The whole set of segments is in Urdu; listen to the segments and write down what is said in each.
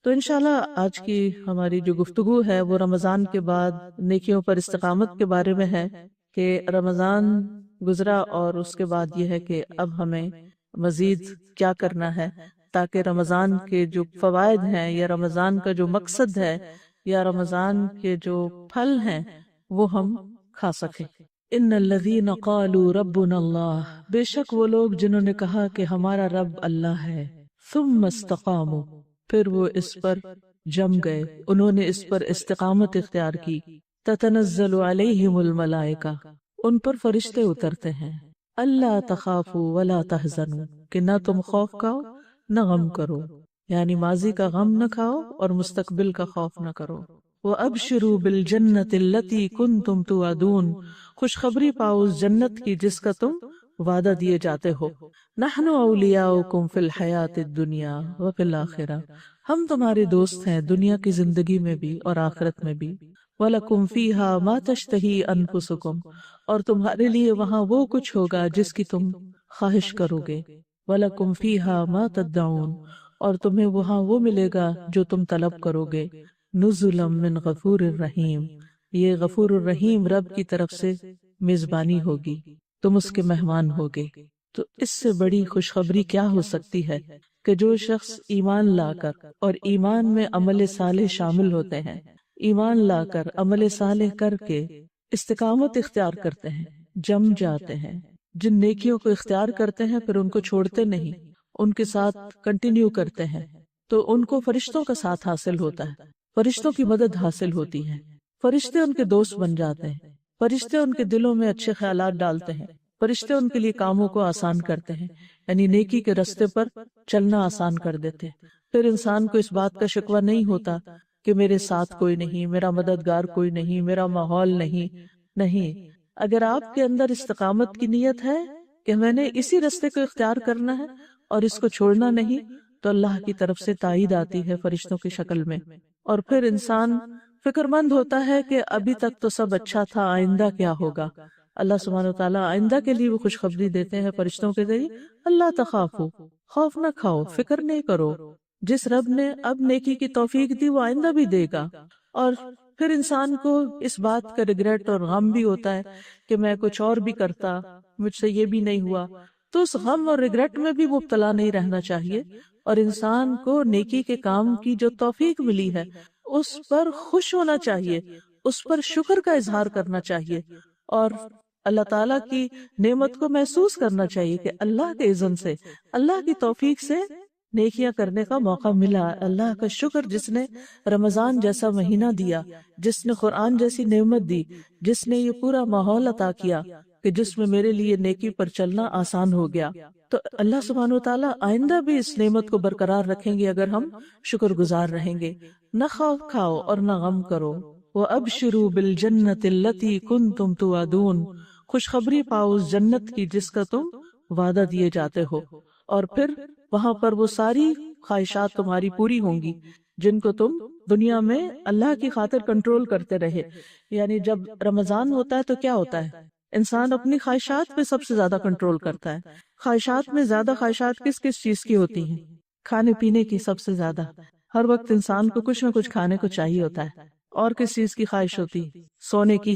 تو انشاءاللہ آج کی ہماری جو گفتگو ہے وہ رمضان کے بعد نیکیوں پر استقامت کے بارے میں ہے کہ رمضان گزرا اور اس کے بعد یہ ہے کہ اب ہمیں مزید کیا کرنا ہے تاکہ رمضان کے جو فوائد ہیں یا رمضان کا جو مقصد ہے یا رمضان کے جو پھل ہیں وہ ہم کھا سکیں۔ ان الذین قالوا ربنا اللہ، بے شک وہ لوگ جنہوں نے کہا کہ ہمارا رب اللہ ہے، ثم استقاموا، پھر وہ اس پر جم گئے، انہوں نے اس پر استقامت اختیار کی، تتنزل علیہم الملائکہ، ان پر فرشتے اترتے ہیں، اللہ تخافوا ولا تحزنوا، کہ نہ تم خوف کھاؤ نہ غم کرو، یعنی ماضی کا غم نہ کھاؤ اور مستقبل کا خوف نہ کرو۔ وَأَبْشِرُوا بِالْجَنَّةِ الَّتِي كُنْتُمْ تُوعَدُونَ، خوشخبری پاؤ اس جنت کی جس کا تم وعدہ دیے جاتے ہو۔ نحن اولیاؤکم فی الحیات الدنیا وفی الآخرہ، ہم تمہارے دوست ہیں دنیا کی زندگی میں بھی اور آخرت میں بھی۔ وَلَكُمْ فِيهَا مَا تَشْتَهِي أَنفُسُكُمْ، اور تمہارے لیے وہاں وہ کچھ ہوگا جس کی تم خواہش کرو گے۔ وَلَكُمْ فِيهَا مَا تَدَّعُونَ، اور تمہیں وہاں وہ ملے گا جو تم طلب کرو گے۔ نُزُلًا مِّن غَفُورٍ رَحِيمٍ، یہ غفور الرحیم رب کی طرف سے میزبانی ہوگی، تم اس کے مہمان ہوگے۔ تو اس سے بڑی خوشخبری کیا ہو سکتی ہے کہ جو شخص ایمان لا کر اور ایمان میں عمل صالح شامل ہوتے ہیں، ایمان لا کر عمل صالح کر کے استقامت اختیار کرتے ہیں، جم جاتے ہیں، جن نیکیوں کو اختیار کرتے ہیں پھر ان کو چھوڑتے نہیں، ان کے ساتھ کنٹینیو کرتے ہیں، تو ان کو فرشتوں کا ساتھ حاصل ہوتا ہے، فرشتوں کی مدد حاصل ہوتی ہے، فرشتے ان کے دوست بن جاتے ہیں، فرشتے ان کے دلوں میں اچھے خیالات ڈالتے ہیں، فرشتے ان کے لیے کاموں کو آسان کرتے ہیں، یعنی نیکی کے رستے پر چلنا آسان کر دیتے ہیں۔ پھر انسان کو اس بات کا شکوہ نہیں ہوتا کہ میرے ساتھ کوئی نہیں، میرا مددگار کوئی نہیں، میرا ماحول نہیں۔ اگر آپ کے اندر استقامت کی نیت ہے کہ میں نے اسی رستے کو اختیار کرنا ہے اور اس کو چھوڑنا نہیں، تو اللہ کی طرف سے تائید آتی ہے فرشتوں کی شکل میں، اور پھر انسان فکر مند ہوتا ہے کہ ابھی تک تو سب اچھا تھا، آئندہ کیا ہوگا۔ اللہ سبحانہ وتعالیٰ آئندہ کے لیے وہ خوشخبری دیتے ہیں فرشتوں کے ذریعے، اللہ تخافو، خوف نہ کھاؤ، فکر نہیں کرو، جس رب نے اب نیکی کی توفیق دی وہ آئندہ بھی دے گا۔ اور پھر انسان کو اس بات کا ریگریٹ اور غم بھی ہوتا ہے کہ میں کچھ اور بھی کرتا، مجھ سے یہ بھی نہیں ہوا، تو اس غم اور ریگریٹ میں بھی مبتلا نہیں رہنا چاہیے، اور انسان کو نیکی کے کام کی جو توفیق ملی ہے اس پر خوش ہونا چاہیے، اس پر شکر کا اظہار کرنا چاہیے، اور اللہ تعالیٰ کی نعمت کو محسوس کرنا چاہیے کہ اللہ کے اذن سے، اللہ کی توفیق سے نیکیاں کرنے کا موقع ملا۔ اللہ کا شکر جس نے رمضان جیسا مہینہ دیا، جس نے قرآن جیسی نعمت دی، جس نے یہ پورا ماحول عطا کیا کہ جس میں میرے لیے نیکی پر چلنا آسان ہو گیا، تو اللہ سبحانہ وتعالیٰ آئندہ بھی اس نعمت کو برقرار رکھیں گے اگر ہم شکر گزار رہیں گے۔ نہ خوف کھاؤ اور نہ غم کرو۔ وَأَبْشِرُوا بِالْجَنَّةِ الَّتِي كُنْتُمْ تُوعَدُونَ، خوشخبری پاؤ اس جنت کی جس کا تم وعدہ دیے جاتے ہو، اور پھر وہاں پر وہ ساری خواہشات تمہاری پوری ہوں گی جن کو تم دنیا میں اللہ کی خاطر کنٹرول کرتے رہے۔ یعنی جب رمضان ہوتا ہے تو کیا ہوتا ہے، انسان اپنی خواہشات پہ سب سے زیادہ کنٹرول کرتا ہے۔ خواہشات میں زیادہ خواہشات کس کس چیز کی ہوتی ہیں؟ کھانے پینے کی سب سے زیادہ، ہر وقت انسان کو کچھ نہ کچھ کھانے کو چاہیے ہوتا ہے۔ اور کس چیز کی خواہش ہوتی؟ سونے کی۔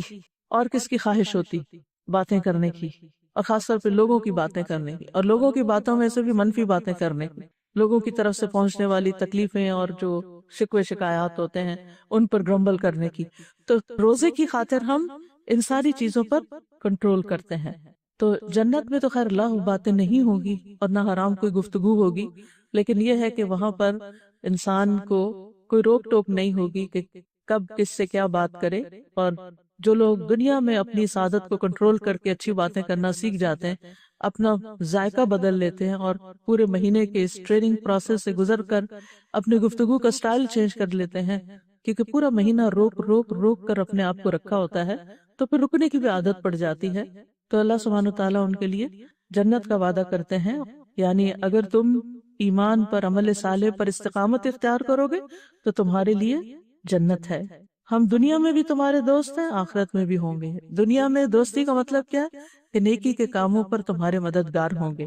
اور کس کی خواہش ہوتی؟ باتیں کرنے کی، اور خاص طور پہ لوگوں کی باتیں کرنے کی، اور لوگوں کی باتوں میں سے بھی منفی باتیں کرنے کی، لوگوں کی طرف سے پہنچنے والی تکلیفیں اور جو شکوے شکایات ہوتے ہیں ان پر گرمبل کرنے کی۔ تو روزے کی خاطر ہم ان ساری چیزوں پر کنٹرول کرتے ہیں۔ تو جنت میں تو خیر اللہ باتیں نہیں ہوگی اور نہ حرام کوئی گفتگو ہوگی، لیکن یہ ہے کہ وہاں پر انسان کو کوئی روک ٹوک نہیں ہوگی کہ کب کس سے کیا بات کرے۔ اور جو لوگ دنیا میں اپنی سعادت کو کنٹرول کر کے اچھی باتیں کرنا سیکھ جاتے ہیں، اپنا ذائقہ بدل لیتے ہیں اور پورے مہینے کے اس ٹریننگ پروسیس سے گزر کر اپنی گفتگو کا سٹائل چینج کر لیتے ہیں، کیونکہ پورا مہینہ روک کر اپنے آپ کو رکھا ہوتا ہے، تو پھر رکنے کی بھی عادت پڑ جاتی ہے۔ تو اللہ سبحانہ وتعالیٰ ان کے لیے جنت کا وعدہ کرتے ہیں، یعنی اگر تم ایمان پر عمل صالح پر استقامت اختیار کرو گے تو تمہارے لیے جنت ہے۔ ہم دنیا میں بھی تمہارے دوست ہیں، آخرت میں بھی ہوں گے۔ دنیا میں دوستی کا مطلب کیا ہے کہ نیکی کے کاموں پر تمہارے مددگار ہوں گے،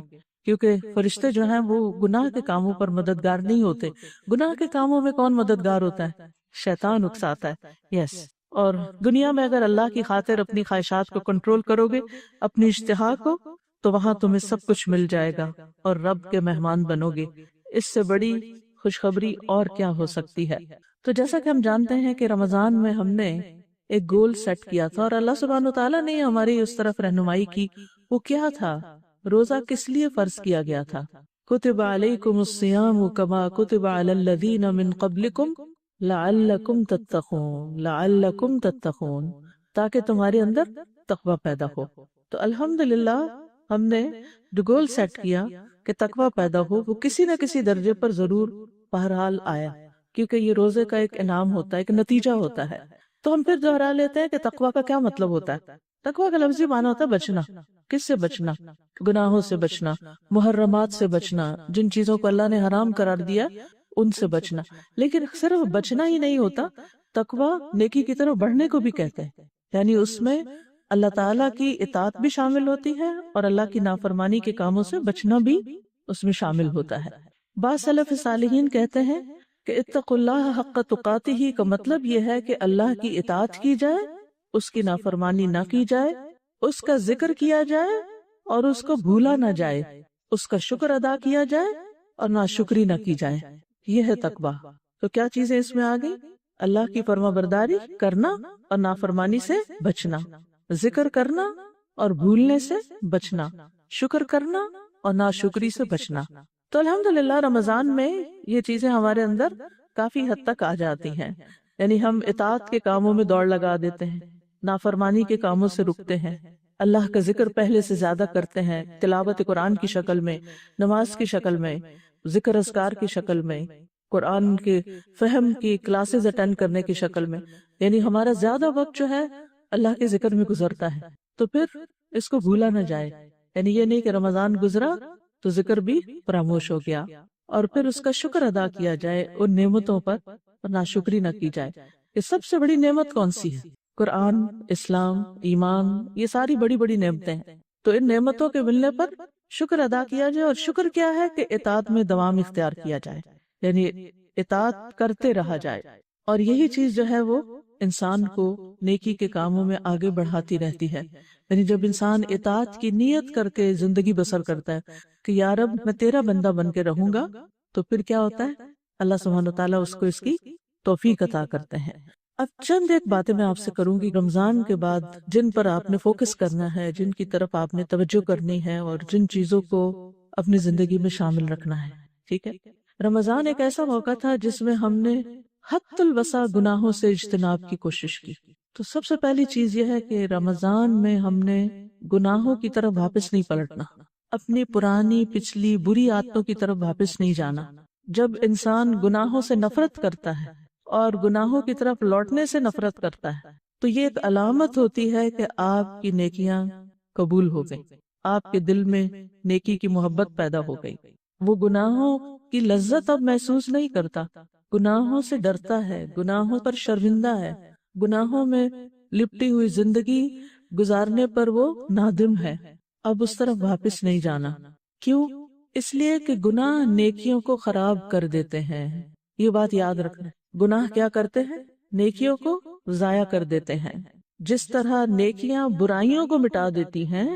کیونکہ فرشتے جو ہیں وہ گناہ کے کاموں پر مددگار نہیں ہوتے. گناہ کے کاموں میں کون مددگار ہوتا ہے؟ شیطان اکساتا ہے. یس. اور دنیا میں اگر اللہ کی خاطر اپنی خواہشات کو کنٹرول کرو گے، اپنی اشتہا کو، تو وہاں تمہیں سب کچھ مل جائے گا اور رب کے مہمان بنو گے. اس سے بڑی خوشخبری اور کیا ہو سکتی ہے؟ تو جیسا کہ ہم جانتے ہیں کہ رمضان میں ہم نے ایک گول سیٹ کیا تھا اور اللہ سبحانہ وتعالیٰ نے ہماری اس طرف رہنمائی کی. وہ کیا تھا؟ روزہ کس لیے فرض کیا گیا تھا؟ کتب علیکم الصیام کما کتب علی الذین من قبلکم لعلکم تتقون، لعلکم تتقون، تاکہ تمہارے اندر تقوی پیدا ہو. تو الحمدللہ ہم نے جو گول سیٹ کیا کہ تقوی پیدا ہو، وہ کسی نہ کسی درجے پر ضرور بہرحال آیا، کیونکہ یہ روزے کا ایک انعام ہوتا ہے، ایک نتیجہ ہوتا ہے. تو ہم پھر دوہرا لیتے ہیں کہ تقوی کا کیا مطلب ہوتا ہے. تقوی کا لفظی معنی ہوتا ہے بچنا. کس سے بچنا؟ گناہوں سے بچنا، محرمات سے بچنا، جن چیزوں کو اللہ نے حرام قرار دیا ان سے بچنا. لیکن صرف بچنا ہی نہیں ہوتا، تقوی نیکی کی طرف بڑھنے کو بھی کہتے ہیں. یعنی اس میں اللہ تعالیٰ کی اطاعت بھی شامل ہوتی ہے اور اللہ کی نافرمانی کے کاموں سے بچنا بھی اس میں شامل ہوتا ہے. بعض سلف صالحین کہتے ہیں کہ اتقوا اللہ حق تقاتہ کا مطلب یہ ہے کہ اللہ کی اطاعت کی جائے، اس کی نافرمانی نہ کی جائے، اس کا ذکر کیا جائے اور اس کو بھولا نہ جائے، اس کا شکر ادا کیا جائے اور ناشکری نہ کی جائے. یہ ہے تقویٰ. تو کیا چیزیں اس میں آ گئی؟ اللہ کی فرما برداری کرنا اور نافرمانی سے بچنا، ذکر کرنا اور بھولنے سے بچنا، شکر کرنا اور ناشکری سے بچنا. تو الحمدللہ رمضان میں یہ چیزیں ہمارے اندر کافی حد تک آ جاتی ہیں. یعنی ہم اطاعت کے کاموں میں دوڑ لگا دیتے ہیں، نافرمانی کے کاموں سے رکتے ہیں، اللہ کا ذکر پہلے سے زیادہ کرتے ہیں، تلاوت قرآن کی شکل میں، نماز کی شکل میں، ذکر اذکار کی شکل میں، قرآن کے فہم کی کلاسز اٹینڈ کرنے کی شکل میں. یعنی ہمارا زیادہ وقت جو ہے اللہ کے ذکر میں گزرتا ہے. تو پھر اس کو بھولا نہ جائے. یعنی یہ نہیں کہ رمضان گزرا تو ذکر بھی فراموش ہو گیا، اور پھر اس کا شکر ادا کیا جائے ان نعمتوں پر اور ناشکری نہ کی جائے. یہ سب سے بڑی نعمت کون سی ہے؟ قرآن، اسلام، ایمان، یہ ساری بڑی بڑی نعمتیں ہیں. تو ان نعمتوں کے ملنے پر شکر ادا کیا جائے. اور شکر کیا ہے؟ کہ اطاعت میں دوام اختیار کیا جائے، یعنی اطاعت کرتے رہا جائے. اور یہی چیز جو ہے وہ انسان کو نیکی کے کاموں میں آگے بڑھاتی رہتی ہے. یعنی جب انسان اطاعت کی نیت کر کے زندگی بسر کرتا ہے کہ یا رب میں تیرا بندہ بن کے رہوں گا، تو پھر کیا ہوتا ہے؟ اللہ سبحانہ وتعالیٰ اس کو اس کی توفیق عطا کرتے ہیں. اب چند ایک باتیں میں آپ سے کروں گی رمضان کے بعد جن پر آپ نے فوکس کرنا ہے، جن کی طرف آپ نے توجہ کرنی ہے اور جن چیزوں کو اپنی زندگی میں شامل رکھنا ہے. ٹھیک ہے؟ رمضان ایک ایسا موقع تھا جس میں ہم نے حد الوسع گناہوں سے اجتناب کی کوشش کی. تو سب سے پہلی چیز یہ ہے کہ رمضان میں ہم نے گناہوں کی طرف واپس نہیں پلٹنا، اپنی پرانی پچھلی بری عادتوں کی طرف واپس نہیں جانا. جب انسان گناہوں سے نفرت کرتا ہے اور گناہوں کی طرف لوٹنے سے نفرت کرتا ہے تو یہ ایک علامت ہوتی ہے کہ آپ کی نیکیاں قبول ہو گئی، آپ کے دل میں نیکی کی محبت پیدا ہو گئی. وہ گناہوں کی لذت اب محسوس نہیں کرتا، گناہوں سے ڈرتا ہے، گناہوں پر شرمندہ ہے، گناہوں میں لپٹی ہوئی زندگی گزارنے پر وہ نادم ہے. اب اس طرف واپس نہیں جانا. کیوں؟ اس لیے کہ گناہ نیکیوں کو خراب کر دیتے ہیں. یہ بات یاد رکھنا. گناہ کیا کرتے ہیں؟ نیکیوں کو ضائع کر دیتے ہیں. جس طرح نیکیاں برائیوں کو مٹا دیتی ہیں،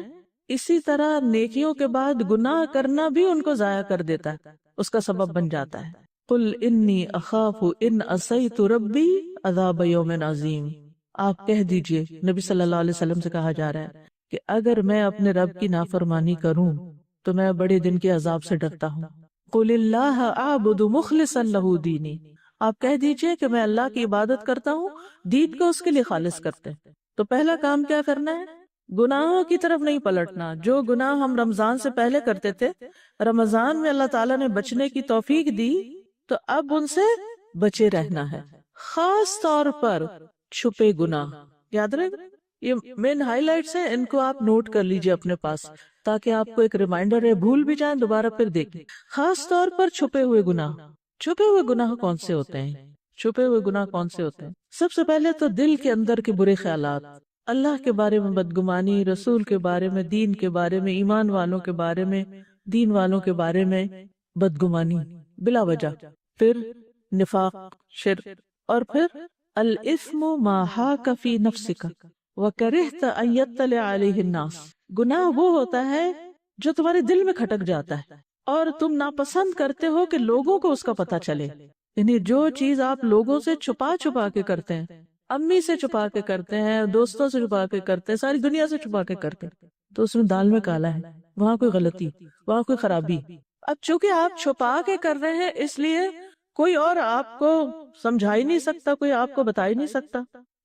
اسی طرح نیکیوں کے بعد گناہ کرنا بھی ان کو ضائع کر دیتا ہے، اس کا سبب بن جاتا ہے. قل انی اخاف ان عصیت ربی عذاب یوم عظیم. آپ کہہ دیجئے، نبی صلی اللہ علیہ وسلم سے کہا جا رہا ہے کہ اگر میں اپنے رب کی نافرمانی کروں تو میں بڑے دن کے عذاب سے ڈرتا ہوں. قل اللہ اعبد مخلصا لہ دینی. آپ کہہ دیجئے کہ میں اللہ کی عبادت کرتا ہوں، دین کو اس کے لیے خالص کرتے ہیں. تو پہلا کام کیا کرنا ہے؟ گناہوں کی طرف نہیں پلٹنا. جو گناہ ہم رمضان سے پہلے کرتے تھے، رمضان میں اللہ تعالیٰ نے بچنے کی توفیق دی تو اب ان سے بچے رہنا ہے. خاص طور پر چھپے گناہ. یاد رکھ، یہ مین ہائی لائٹس ہیں، ان کو آپ نوٹ کر لیجئے اپنے پاس تاکہ آپ کو ایک ریمائنڈر ہے، بھول بھی جائیں دوبارہ پھر دیکھیں. خاص طور پر چھپے ہوئے گناہ. چھپے ہوئے گناہ کون سے ہوتے ہیں؟ چھپے ہوئے گناہ کون سے ہوتے ہیں؟ سب سے پہلے تو دل کے اندر کے برے خیالات، اللہ کے بارے میں بدگمانی، رسول کے بارے میں، دین کے بارے میں، ایمان والوں کے بارے میں دین والوں کے بارے میں بدگمانی بلا وجہ، پھر نفاق، شرک، اور پھر الاسم ما حاک فی نفسک وکرہت ان یطلع علیہ الناس، گناہ وہ ہوتا ہے جو تمہارے دل میں کھٹک جاتا ہے اور تم ناپسند کرتے ہو کہ لوگوں کو اس کا پتہ چلے، یعنی جو چیز آپ لوگوں سے چھپا چھپا کے کرتے ہیں، امی سے چھپا کے کرتے ہیں، دوستوں سے چھپا کے کرتے ہیں، ساری دنیا سے چھپا کے کرتے ہیں، تو اس میں دال میں کالا ہے، وہاں کوئی غلطی، وہاں کوئی خرابی۔ اب چونکہ آپ چھپا کے کر رہے ہیں، اس لیے کوئی اور آپ کو سمجھا ہی نہیں سکتا، کوئی آپ کو بتا ہی نہیں سکتا،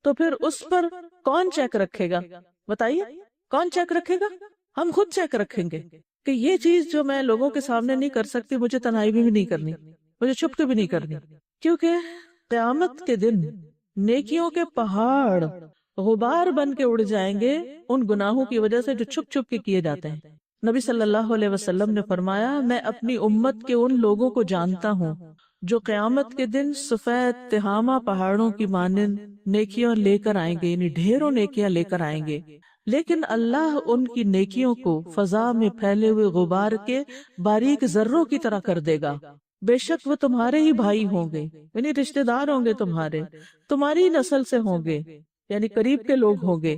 تو پھر اس پر کون چیک رکھے گا؟ بتائیے کون چیک رکھے گا؟ ہم خود چیک رکھیں گے کہ یہ چیز جو میں لوگوں کے سامنے نہیں کر سکتی، مجھے تنہائی میں بھی نہیں کرنی، مجھے چھپ کے بھی نہیں کرنی، کیونکہ قیامت کے دن نیکیوں کے پہاڑ غبار بن کے اڑ جائیں گے ان گناہوں کی وجہ سے جو چھپ چھپ کے کیے جاتے ہیں۔ نبی صلی اللہ علیہ وسلم نے فرمایا، میں اپنی امت کے ان لوگوں کو جانتا ہوں جو قیامت کے دن سفید تہامہ پہاڑوں کی مانند نیکیاں لے کر آئیں گے، یعنی ڈھیروں نیکیاں لے کر آئیں گے، لیکن اللہ ان کی نیکیوں کو فضا میں پھیلے ہوئے غبار کے باریک ذروں کی طرح کر دے گا۔ بے شک وہ تمہارے ہی بھائی ہوں گے، یعنی رشتہ دار ہوں گے، تمہاری نسل سے ہوں گے، یعنی قریب کے لوگ ہوں گے،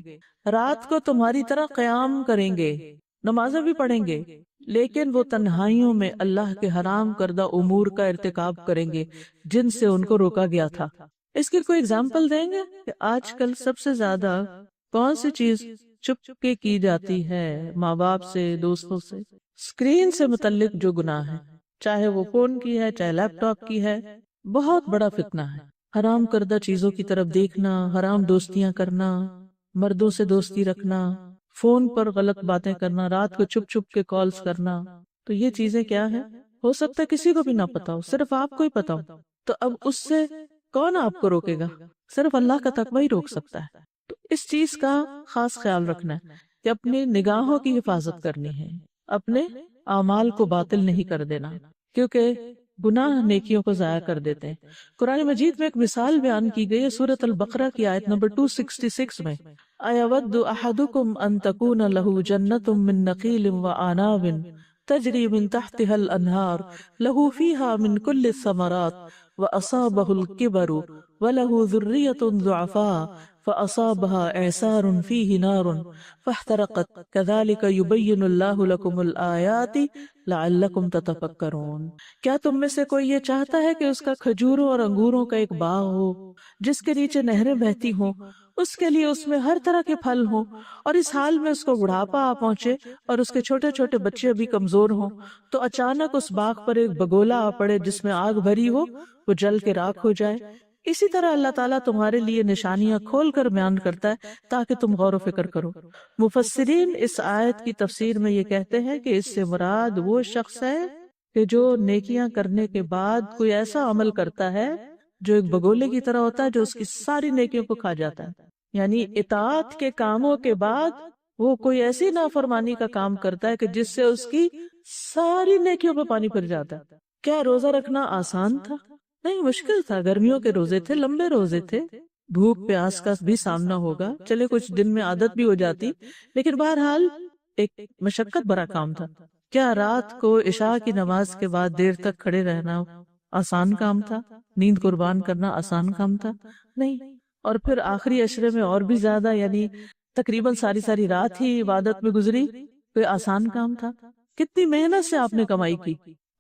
رات کو تمہاری طرح قیام کریں گے، نمازیں بھی پڑھیں گے، لیکن وہ تنہائیوں میں اللہ کے حرام کردہ امور کا ارتکاب کریں گے جن سے ان کو روکا گیا تھا۔ اس کی کوئی اگزامپل دیں گے کہ آج کل سب سے زیادہ کون سی چیز چپ چپ کے کی جاتی ہے؟ ماں باپ سے، دوستوں سے، اسکرین سے متعلق جو گناہ ہے، چاہے وہ فون کی ہے، چاہے لیپ ٹاپ کی ہے، بہت بڑا فتنہ ہے۔ حرام کردہ چیزوں کی طرف دیکھنا، حرام دوستیاں کرنا، مردوں سے دوستی رکھنا، فون پر غلط باتیں کرنا، رات کو چھپ چھپ کے کالز کرنا، تو یہ چیزیں کیا ہیں؟ ہو سکتا ہے کسی کو بھی نہ پتا ہو، صرف آپ کو ہی پتا ہو، تو اب اس سے کون آپ کو روکے گا؟ صرف اللہ کا تقوی ہی روک سکتا ہے۔ تو اس چیز کا خاص خیال رکھنا ہے کہ اپنی نگاہوں کی حفاظت کرنی ہے، اپنے اعمال کو باطل نہیں کر دینا، کیونکہ گناہ نیکیوں کو ضائع کر دیتے ہیں۔ قرآن مجید میں ایک مثال بیان کی گئی ہے سورۃ البقرہ کی آیت نمبر 266 میں، اَیَوَدُّ أَحَدُكُمْ أَن تَكُونَ لَهُ جَنَّةٌ مِّن نَخِیلٍ وَأَعْنَابٍ تَجْرِی مِن تَحْتِهَا الْأَنْہَارُ لَهُ فِیہَا مِن كُلِّ الثَّمَرَاتِ وَأَصَابَهُ الْكِبَرُ وَلَهُ ذُرِّیَّةٌ ضُعَفَاءُ فَأَصَابَهَا إِعْصَارٌ فِیہِ نَارٌ فَاحْتَرَقَتْ كَذَلِكَ يُبَيِّنُ اللَّهُ لَكُمُ الْآیَاتِ لَعَلَّکُمْ تَتَفَکَّرُونَ۔ کیا تم میں سے کوئی یہ چاہتا ہے کہ اس کا کھجوروں اور انگوروں کا ایک باغ ہو جس کے نیچے نہریں بہتی ہوں، اس کے لیے اس میں ہر طرح کے پھل ہوں، اور اس حال میں اس کو بڑھاپا آ پہنچے اور اس کے چھوٹے چھوٹے بچے بھی کمزور ہوں، تو اچانک اس باغ پر ایک بگولا آ پڑے جس میں آگ بھری ہو، وہ جل کے راکھ ہو جائے؟ اسی طرح اللہ تعالیٰ تمہارے لیے نشانیاں کھول کر بیان کرتا ہے تاکہ تم غور و فکر کرو۔ مفسرین اس آیت کی تفسیر میں یہ کہتے ہیں کہ اس سے مراد وہ شخص ہے کہ جو نیکیاں کرنے کے بعد کوئی ایسا عمل کرتا ہے جو ایک بگولے کی طرح ہوتا ہے، جو اس کی ساری نیکیوں کو کھا جاتا ہے۔ یعنی اطاعت کے کاموں کے بعد وہ کوئی ایسی نافرمانی کا کام کرتا ہے کہ جس سے اس کی ساری نیکیوں پہ پانی پھر جاتا ہے۔ کیا روزہ رکھنا آسان تھا؟ نہیں، مشکل تھا۔ گرمیوں کے روزے تھے، لمبے روزے تھے، بھوک پیاس کا بھی سامنا ہوگا، چلے کچھ دن میں عادت بھی ہو جاتی، لیکن بہرحال ایک مشقت بھرا کام تھا۔ کیا رات کو عشاء کی نماز کے بعد دیر تک کھڑے رہنا آسان کام تھا؟ نیند قربان کرنا آسان کام تھا؟ نہیں۔ اور پھر آخری عشرے میں اور بھی زیادہ، یعنی تقریباً ساری رات ہی عبادت میں گزری، کوئی آسان کام تھا؟ کتنی محنت سے آپ نے کمائی کی،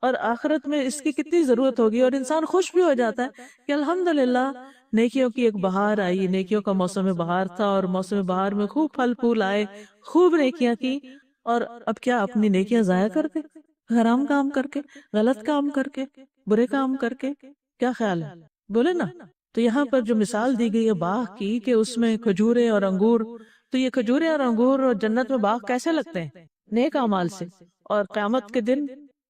اور آخرت میں اس کی کتنی ضرورت ہوگی، اور انسان خوش بھی ہو جاتا ہے کہ الحمدللہ نیکیوں کی ایک بہار آئی، نیکیوں کا موسم بہار تھا، اور موسم بہار میں خوب پھل پھول آئے، خوب نیکیاں کی، اور اب کیا اپنی نیکیاں ضائع کر دے؟ حرام کام کر کے، غلط کام کر کے، برے کام کر کے؟ کیا خیال ہے؟ بولے نا۔ تو یہاں پر جو مثال دی گئی ہے باغ کی کہ اس میں کھجورے اور انگور، تو یہ کھجورے اور انگور اور جنت میں باغ کیسے لگتے ہیں؟ نیک اعمال سے۔ اور قیامت کے دن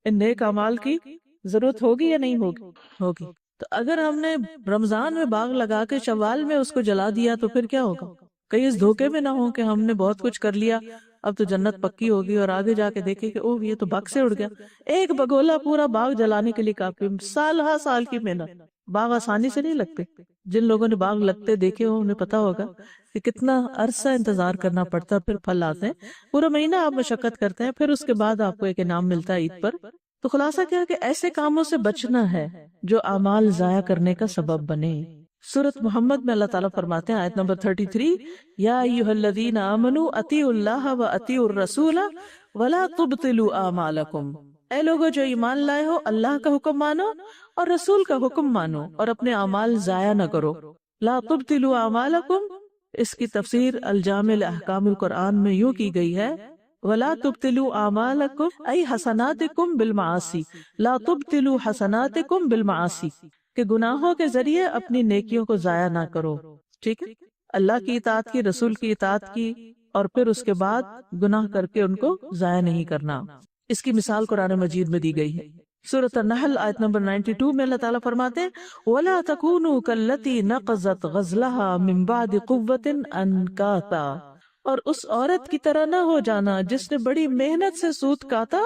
ان نیک اعمال کی ضرورت ہوگی یا نہیں ہوگی؟ تو اگر ہم نے رمضان میں باغ لگا کے شوال میں اس کو جلا دیا تو پھر کیا ہوگا؟ کہیں اس دھوکے میں نہ ہو کہ ہم نے بہت کچھ کر لیا، اب تو جنت پکی ہوگی، اور آگے جا کے دیکھیں کہ اوہ یہ تو باغ سے اڑ گیا۔ ایک بگولا پورا باغ جلانے کے لیے کافی، سال ہا سال کی محنت۔ باغ آسانی سے نہیں لگتے، جن لوگوں نے باغ لگتے دیکھے ہو انہیں پتا ہوگا کہ کتنا عرصہ انتظار کرنا پڑتا ہے، پھر پھل آتے ہیں، پورا مہینہ آپ مشقت کرتے ہیں، پھر اس کے بعد آپ کو ایک انعام ملتا ہے عید پر۔ تو خلاصہ کیا کہ ایسے کاموں سے بچنا ہے جو اعمال ضائع کرنے کا سبب بنے۔ سورۃ محمد میں اللہ تعالیٰ فرماتے ہیں آیت نمبر 33، یا ایھا الذین آمنوا اطیعوا اللہ واطیعوا الرسول ولا تبطلوا اعمالکم، اے لوگو جو ایمان لائے ہو اللہ کا حکم مانو اور رسول کا حکم مانو اور اپنے اعمال ضائع نہ کرو۔ لا تبطلوا اعمالکم، اس کی تفسیر الجامع لاحکام القرآن میں یوں کی گئی ہے، ولا تبطلوا اعمالکم ای حسناتکم بالمعاصی، لا تبطلوا حسناتکم بالمعاصی، کہ گناہوں کے ذریعے اپنی نیکیوں کو ضائع نہ کرو۔ ٹھیک ہے، اللہ کی اطاعت کی، رسول کی اطاعت کی، اور پھر اس کے بعد گناہ کر کے ان کو ضائع نہیں کرنا۔ اس کی مثال قرآن مجید میں دی گئی ہے۔ سورۃ النحل آیت نمبر 92 میں اللہ تعالیٰ فرماتے ہیں وَلَا تَكُونُوا كَالَّتِي نَقَضَتْ غَزْلَهَا مِن بَعْدِ قُوَّةٍ أَنْكَاثًا، اور اس عورت کی طرح نہ ہو جانا جس نے بڑی محنت سے سوت کاتا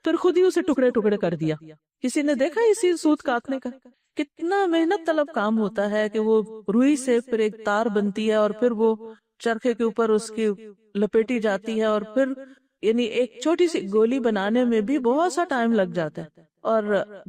پھر خود ہی اسے ٹکڑے ٹکڑے کر دیا۔ کسی نے دیکھا اسی سوت کاٹنے کا؟ کتنا محنت طلب کام ہوتا ہے کہ وہ روئی سے پھر ایک تار بنتی ہے اور پھر وہ چرخے کے اوپر اس کی لپیٹی جاتی ہے، اور پھر یعنی ایک چھوٹی سی گولی بنانے میں بھی بہت سا ٹائم لگ جاتا ہے، اور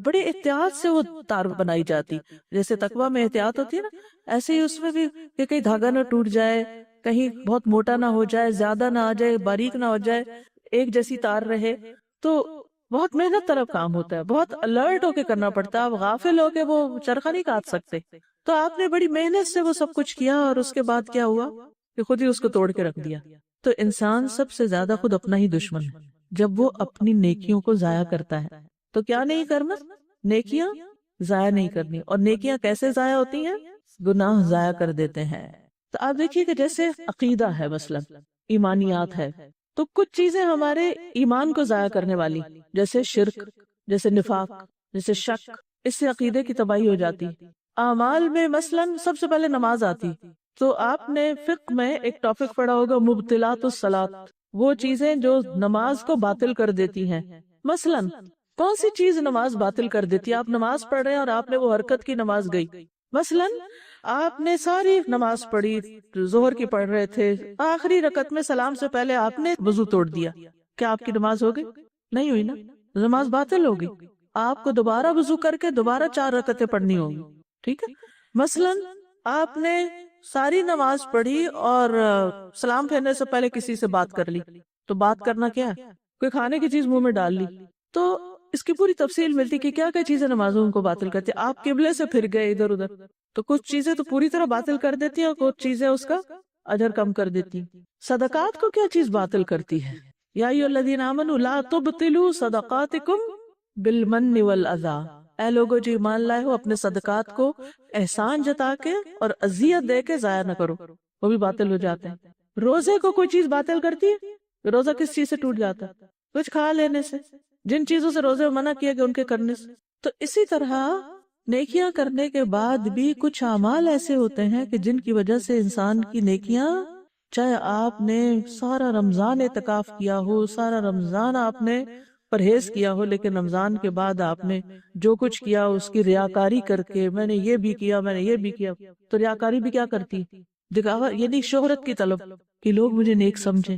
بڑے احتیاط سے وہ تار بنائی جاتی، جیسے تقویٰ میں احتیاط ہوتی ہے نا، ایسے ہی اس میں بھی کہ کہیں دھاگا نہ ٹوٹ جائے، کہیں بہت موٹا نہ ہو جائے، زیادہ نہ آ جائے، باریک نہ ہو جائے، ایک جیسی تار رہے۔ تو بہت محنت طلب کام ہوتا ہے، بہت الرٹ ہو کے کرنا پڑتا ہے، آپ غافل ہو کے وہ چرخہ نہیں کاٹ سکتے۔ تو آپ نے بڑی محنت سے وہ سب کچھ کیا، اور اس کے بعد کیا ہوا کہ خود ہی اس کو توڑ کے رکھ دیا۔ تو انسان سب سے زیادہ خود اپنا ہی دشمن ہے جب وہ اپنی نیکیوں کو ضائع کرتا ہے۔ تو کیا نہیں کرنا؟ نیکیاں ضائع نہیں کرنی۔ اور نیکیاں کیسے ضائع ہوتی ہیں؟ گناہ ضائع کر دیتے ہیں۔ تو آپ دیکھیے کہ جیسے عقیدہ ہے، مثلا ایمانیات ہے، تو کچھ چیزیں ہمارے ایمان کو ضائع کرنے والی، جیسے شرک، جیسے نفاق، جیسے شک، اس سے عقیدے کی تباہی ہو جاتی۔ اعمال میں مثلا سب سے پہلے نماز آتی، تو آپ نے فقہ میں ایک ٹاپک پڑھا ہوگا مبطلات الصلاۃ، وہ چیزیں جو نماز کو باطل کر دیتی ہیں۔ مثلا کون سی چیز نماز باطل کر دیتی ہے؟ آپ نماز پڑھ رہے ہیں اور آپ نے وہ حرکت کی، نماز گئی۔ مثلا آپ نے ساری نماز پڑھی، ظہر کی پڑھ رہے تھے، آخری رکعت میں سلام سے پہلے آپ نے وضو توڑ دیا، کیا آپ کی نماز ہو گئی؟ نہیں ہوئی نا، نماز باطل ہوگی۔ آپ کو دوبارہ وضو کر کے دوبارہ 4 رکعتیں پڑھنی ہوگی۔ ٹھیک ہے، مثلا آپ نے ساری نماز پڑھی اور سلام پھیرنے سے پہلے کسی سے بات کر لی، تو بات کرنا کیا ہے؟ کوئی کھانے کی چیز منہ میں ڈال لی، تو اس کی پوری تفصیل ملتی کہ کیا کیا چیزیں نمازوں کو باطل کرتی۔ آپ قبلے سے پھر گئے ادھر ادھر، تو کچھ چیزیں تو پوری طرح باطل کر دیتی ہیں اور کچھ چیزیں اس کا اجر کم کر دیتی ہیں۔ صدقات کو کیا چیز باطل کرتی ہے؟ یا ایھا الذین آمنوا لا تبطلوا صدقاتکم بالمن والاذی، اے لوگو جو ایمان لائے ہو اپنے صدقات کو احسان جتا کے اور اذیت دے کے ضائع نہ کرو، وہ بھی باطل ہو جاتے ہیں۔ روزے کو کوئی چیز باطل کرتی ہے؟ روزہ کس چیز سے ٹوٹ جاتا ہے؟ کچھ کھا لینے سے، جن چیزوں سے روزے منع کیا گیا ان کے کرنے سے۔ تو اسی طرح نیکیاں کرنے کے بعد بھی کچھ اعمال ایسے ہوتے ہیں کہ جن کی وجہ سے انسان کی نیکیاں، چاہے آپ نے سارا رمضان اعتکاف کیا ہو، سارا رمضان آپ نے پرہیز کیا ہو، لیکن رمضان کے بعد آپ نے جو کچھ کیا اس کی ریاکاری کر کے میں نے یہ بھی کیا، میں نے یہ بھی کیا، تو ریاکاری بھی کیا کرتی؟ دکھاوا، یعنی شہرت کی طلب کہ لوگ مجھے نیک سمجھیں۔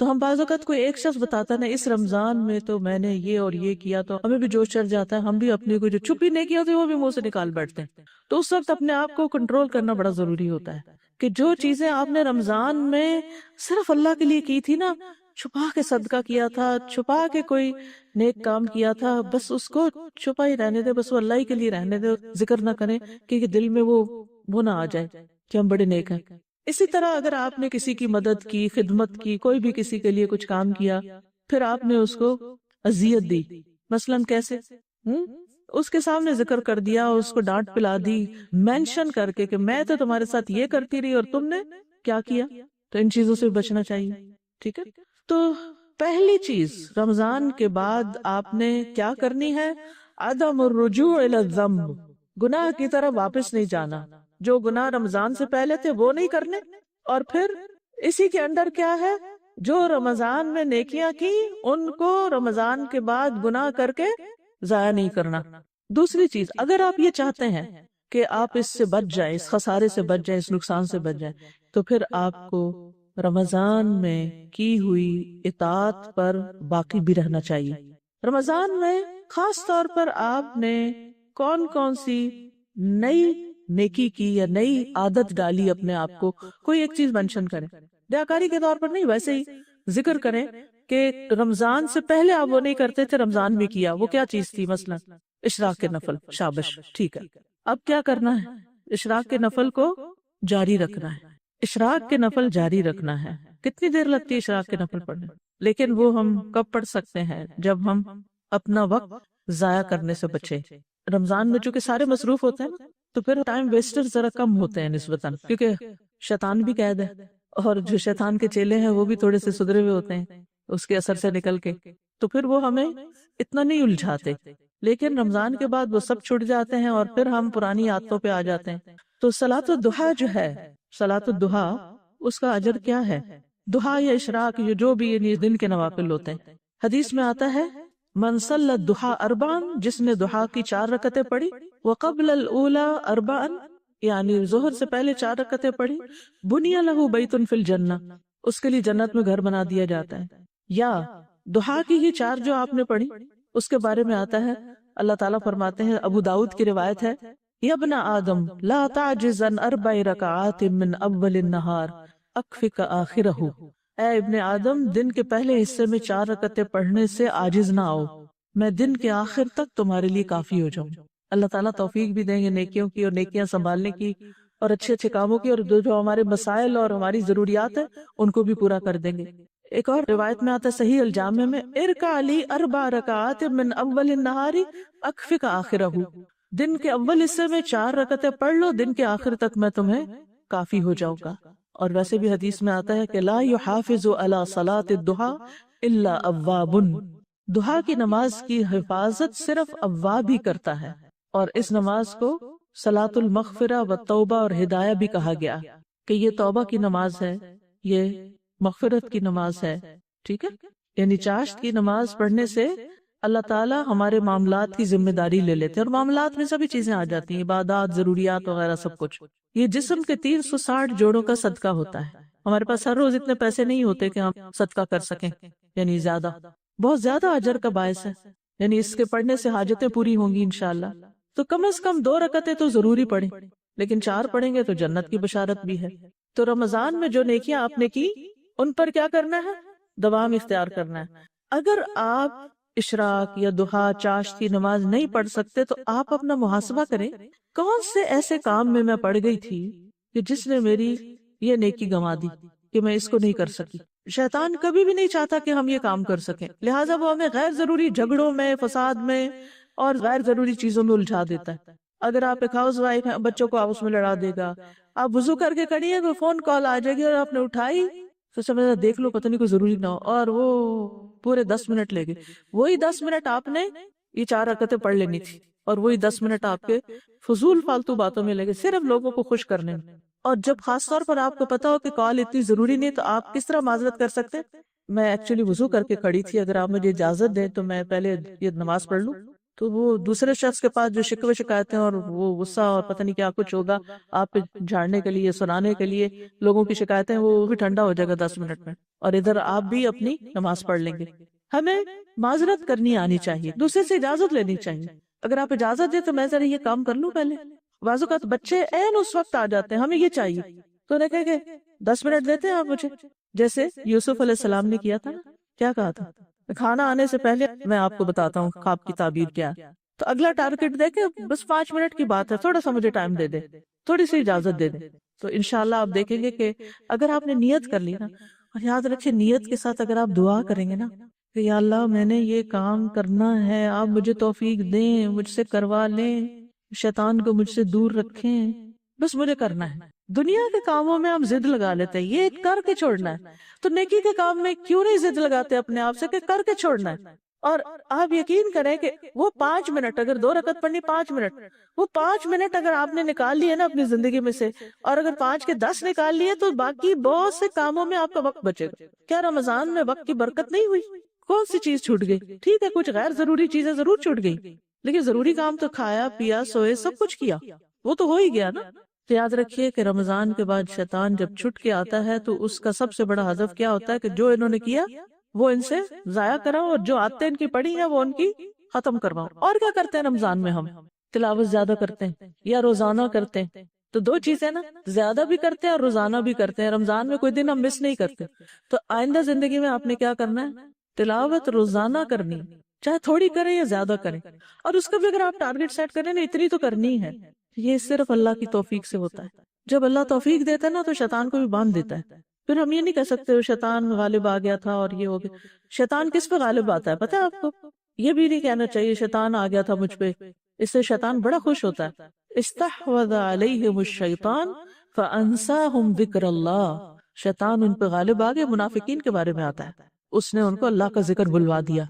تو ہم بعض اوقات کوئی ایک شخص بتاتا نا اس رمضان میں تو میں نے یہ اور یہ کیا، تو ہمیں بھی جوش چڑھ جاتا ہے، ہم بھی اپنی کوئی جو چھپی نیکیاں ہوتی ہیں وہ بھی منہ سے نکال بیٹھتے ہیں۔ تو اس وقت اپنے آپ کو کنٹرول کرنا بڑا ضروری ہوتا ہے کہ جو چیزیں آپ نے رمضان میں صرف اللہ کے لیے کی تھی نا، چھپا کے صدقہ کیا تھا، چھپا کے کوئی نیک کام کیا تھا، بس اس کو چھپا ہی رہنے دے، بس وہ اللہ ہی کے لیے رہنے دے، ذکر نہ کریں کہ دل میں وہ نہ آ جائے کہ ہم بڑے نیک ہیں۔ اسی طرح اگر آپ نے کسی کی مدد کی، خدمت کی، کوئی بھی کسی کے لیے کچھ کام کیا، پھر آپ نے اس کو اذیت دی، مثلاً کیسے؟ اس کے سامنے ذکر کر دیا، اس کو ڈانٹ پلا دی، مینشن کر کے کہ میں تو تمہارے ساتھ یہ کرتی رہی اور تم نے کیا کیا۔ تو ان چیزوں سے بچنا چاہیے۔ ٹھیک ہے، تو پہلی چیز رمضان کے بعد آپ نے کیا کرنی ہے؟ عدم الرجوع الی الذنب، گناہ کی طرف واپس نہیں جانا۔ جو گناہ رمضان سے پہلے تھے وہ نہیں کرنے، اور پھر اسی کے اندر کیا ہے؟ جو رمضان میں نیکیاں کی ان کو رمضان کے بعد گناہ کر کے ضائع نہیں کرنا۔ دوسری چیز، اگر آپ یہ چاہتے ہیں کہ آپ اس سے بچ جائیں، اس خسارے سے بچ جائیں، اس نقصان سے بچ جائیں، تو پھر آپ کو رمضان میں کی ہوئی اطاعت پر باقی بھی رہنا چاہیے۔ رمضان میں خاص طور پر آپ نے کون کون سی نئی نیکی کی یا نئی عادت ڈالی اپنے آپ کو، کوئی ایک چیز منشن کریں، ریاکاری کے طور پر نہیں، ویسے ہی ذکر کریں کہ رمضان سے پہلے آپ وہ نہیں کرتے تھے، رمضان میں کیا، وہ کیا چیز تھی؟ مثلا اشراق کے نفل، شابش، ٹھیک ہے، اب کیا کرنا ہے؟ اشراق کے نفل کو جاری رکھنا ہے، اشراق کے نفل جاری رکھنا ہے۔ کتنی دیر لگتی ہے اشراق کے نفل پڑھنے؟ لیکن وہ ہم کب پڑھ سکتے ہیں؟ جب ہم اپنا وقت ضائع کرنے سے بچے۔ رمضان میں چونکہ سارے مصروف ہوتے ہیں نا، تو پھر ٹائم ویسٹر ذرا کم ہوتے ہیں نسبتاً، کیونکہ شیطان بھی قید ہے، اور جو شیطان کے چیلے ہیں وہ بھی تھوڑے سے سدھرے ہوئے ہوتے ہیں اس کے اثر سے نکل کے، تو پھر وہ ہمیں اتنا نہیں الجھاتے۔ لیکن رمضان کے بعد وہ سب چھٹ جاتے ہیں اور پھر ہم پرانی عادتوں پہ آ جاتے ہیں۔ تو صلاۃ الضحیٰ جو ہے، صلاۃ الضحیٰ، اس کا اجر کیا ہے؟ ضحیٰ یا اشراق، یہ جو بھی یہ دن کے نوافل ہوتے ہیں، حدیث میں آتا ہے من صلی الضحیٰ اربعا، جس نے ضحیٰ کی 4 رکعتیں پڑھی، وقبل الاولی اربعا، یعنی ظہر سے پہلے 4 رکعتیں پڑھی، بنی لہ بیت فی الجنہ، اس کے لیے جنت میں گھر بنا دیا جاتا ہے۔ یا ضحیٰ کی ہی 4 جو آپ نے پڑھی، اس کے بارے میں آتا ہے، اللہ تعالیٰ فرماتے ہیں، ابو داؤد کی روایت ہے، یا ابن آدم لا تعجز عن 4 رکعات من اول النہار اکفک آخرہ، اے ابن آدم، دن کے پہلے حصے میں 4 رکعتیں پڑھنے سے عاجز نہ آؤ، میں دن کے آخر تک تمہارے لیے کافی ہو جاؤں۔ اللہ تعالیٰ توفیق بھی دیں گے نیکیوں کی اور نیکیاں سنبھالنے کی اور اچھے اچھے کاموں کی، اور جو ہمارے مسائل اور ہماری ضروریات ہیں ان کو بھی پورا کر دیں گے۔ ایک اور روایت میں آتا ہے صحیح الجامع میں، ارکع لی 4 رکعات من اول النہار اکفک آخرہ، دن کے اول حصے میں 4 رکعتیں پڑھ لو، دن کے آخر تک میں تمہیں کافی ہو جاؤں گا۔ اور ویسے بھی حدیث میں آتا ہے کہ لا یحافظ علی صلاۃ الضحیٰ الا اواب، ضحیٰ کی نماز کی حفاظت صرف اواب ہی کرتا ہے، اور اس نماز کو صلاۃ المغفرہ و توبہ اور ہدایہ بھی کہا گیا کہ یہ توبہ کی نماز ہے، یہ مغفرت کی نماز ہے، ٹھیک ہے؟ یعنی چاشت کی نماز پڑھنے سے اللہ تعالیٰ ہمارے معاملات کی ذمہ داری لے لیتے ہیں، اور معاملات میں سبھی چیزیں آ جاتی ہیں، عبادات، ضروریات وغیرہ سب کچھ۔ یہ جسم کے 360 جوڑوں کا صدقہ ہوتا ہے۔ ہمارے پاس ہر روز اتنے پیسے نہیں ہوتے کہ ہم صدقہ کر سکیں، یعنی زیادہ، بہت زیادہ اجر کا باعث ہے، یعنی اس کے پڑھنے سے حاجتیں پوری ہوں گی انشاءاللہ۔ تو کم از کم 2 رکعتیں تو ضروری پڑھیں، لیکن 4 پڑھیں گے تو جنت کی بشارت بھی ہے۔ تو رمضان میں جو نیکیاں آپ نے کی، ان پر کیا کرنا ہے؟ دوام اختیار کرنا ہے۔ اگر آپ اشراق یا ضحیٰ، چاشت کی نماز نہیں پڑھ سکتے تو آپ اپنا محاسبہ کریں، کون سے ایسے کام میں پڑ گئی تھی کہ جس نے میری یہ نیکی گنوا دی کہ میں اس کو نہیں کر سکی۔ شیطان کبھی بھی نہیں چاہتا کہ ہم یہ کام کر سکیں، لہٰذا وہ ہمیں غیر ضروری جھگڑوں میں، فساد میں اور غیر ضروری چیزوں میں الجھا دیتا ہے۔ اگر آپ ایک ہاؤس وائف ہیں، بچوں کو آپس میں لڑا دے گا، آپ وضو کر کے کھڑی ہیں، کوئی فون کال آ جائے گی اور آپ نے اٹھائی تو سمجھا دیکھ لو پتہ نہیں کوئی ضروری نہ ہو، اور وہ پورے 10 منٹ لے گئے۔ وہی 10 منٹ آپ نے یہ 4 رکعتیں پڑھ لینی تھی، اور وہی 10 منٹ آپ کے فضول فالتو باتوں میں لگے، صرف لوگوں کو خوش کرنے میں۔ اور جب خاص طور پر آپ کو پتا ہو کہ کال اتنی ضروری نہیں، تو آپ کس طرح معذرت کر سکتے؟ میں ایکچولی وضو کر کے کھڑی تھی، اگر آپ مجھے اجازت دیں تو میں پہلے یہ نماز پڑھ لوں۔ تو وہ دوسرے شخص کے پاس جو شکوے شکایتیں اور وہ غصہ اور پتہ نہیں کیا کچھ ہوگا آپ پہ جھاڑنے کے لیے، سنانے کے لیے لوگوں کی شکایتیں، وہ بھی ٹھنڈا ہو جائے گا 10 منٹ میں، اور ادھر آپ بھی اپنی نماز پڑھ لیں گے۔ ہمیں معذرت کرنی آنی چاہیے، دوسرے سے اجازت لینی چاہیے۔ اگر آپ اجازت دیں تو میں ذرا یہ کام کر لوں پہلے۔ بعض اوقات بچے عین اس وقت آ جاتے ہیں، ہمیں یہ چاہیے، تو انہیں کہے کہ 10 منٹ دیتے ہیں آپ مجھے، جیسے یوسف علیہ السلام نے کیا تھا نا، کیا کہا تھا؟ کھانا آنے سے پہلے میں آپ کو بتاتا ہوں خواب کی تعبیر کیا۔ تو اگلا ٹارگٹ دے کے بس 5 منٹ کی بات ہے، تھوڑا سا مجھے ٹائم دے دے، تھوڑی سی اجازت دے دے۔ تو انشاءاللہ آپ دیکھیں گے کہ اگر آپ نے نیت کر لی نا، اور یاد رکھیں نیت کے ساتھ اگر آپ دعا کریں گے نا کہ یا اللہ میں نے یہ کام کرنا ہے، آپ مجھے توفیق دیں، مجھ سے کروا لیں، شیطان کو مجھ سے دور رکھیں، بس مجھے کرنا ہے۔ دنیا کے کاموں میں ہم ضد لگا لیتے ہیں، یہ کر کے چھوڑنا ہے، تو نیکی کے کام میں کیوں نہیں ضد لگاتے اپنے آپ سے کہ کر کے چھوڑنا ہے؟ اور آپ یقین کریں کہ وہ 5 منٹ، اگر 2 رکعت پڑھنی 5 منٹ، وہ 5 منٹ اگر آپ نے نکال لیے نا اپنی زندگی میں سے، اور اگر 5 کے 10 نکال لیے تو باقی بہت سے کاموں میں آپ کا وقت بچے گا۔ کیا رمضان میں وقت کی برکت نہیں ہوئی؟ کون سی چیز چھوٹ گئی؟ ٹھیک ہے کچھ غیر ضروری چیزیں ضرور چھوٹ گئی، لیکن ضروری کام تو کھایا پیا سوئے سب کچھ کیا، وہ تو ہو ہی گیا نا. تو یاد رکھیے کہ رمضان کے بعد شیطان جب چھٹ کے آتا ہے تو اس کا سب سے بڑا ہدف کیا ہوتا ہے کہ جو انہوں نے کیا وہ ان سے ضائع کراؤ، اور جو عادتیں ان کی پڑی ہیں وہ ان کی ختم کرواؤ. اور کیا کرتے ہیں رمضان میں ہم؟ تلاوت زیادہ کرتے ہیں یا روزانہ کرتے ہیں. تو دو چیزیں نا، زیادہ بھی کرتے ہیں اور روزانہ بھی کرتے ہیں. رمضان میں کوئی دن ہم مس نہیں کرتے. تو آئندہ زندگی میں آپ نے کیا کرنا ہے؟ تلاوت روزانہ کرنی، چاہے تھوڑی کریں یا زیادہ کریں. اور اس کا بھی اگر آپ ٹارگٹ سیٹ کریں نا اتنی تو کرنی ہے. یہ صرف اللہ کی توفیق سے ہوتا ہے. جب اللہ توفیق دیتا ہے نا تو شیطان کو بھی باندھ دیتا ہے. پھر ہم یہ نہیں کہہ سکتے وہ شیطان غالب آ گیا تھا اور یہ ہو گیا. شیطان کس پہ غالب آتا ہے پتہ ہے آپ کو؟ یہ بھی نہیں کہنا چاہیے شیطان آ گیا تھا مجھ پہ. اس سے شیطان بڑا خوش ہوتا ہے. استحوذ علیہم الشیطان فانساہم ذکر اللہ. شیطان ان پہ غالب آ گیا. منافقین کے بارے میں آتا ہے اس نے ان کو اللہ کا ذکر بلوا دیا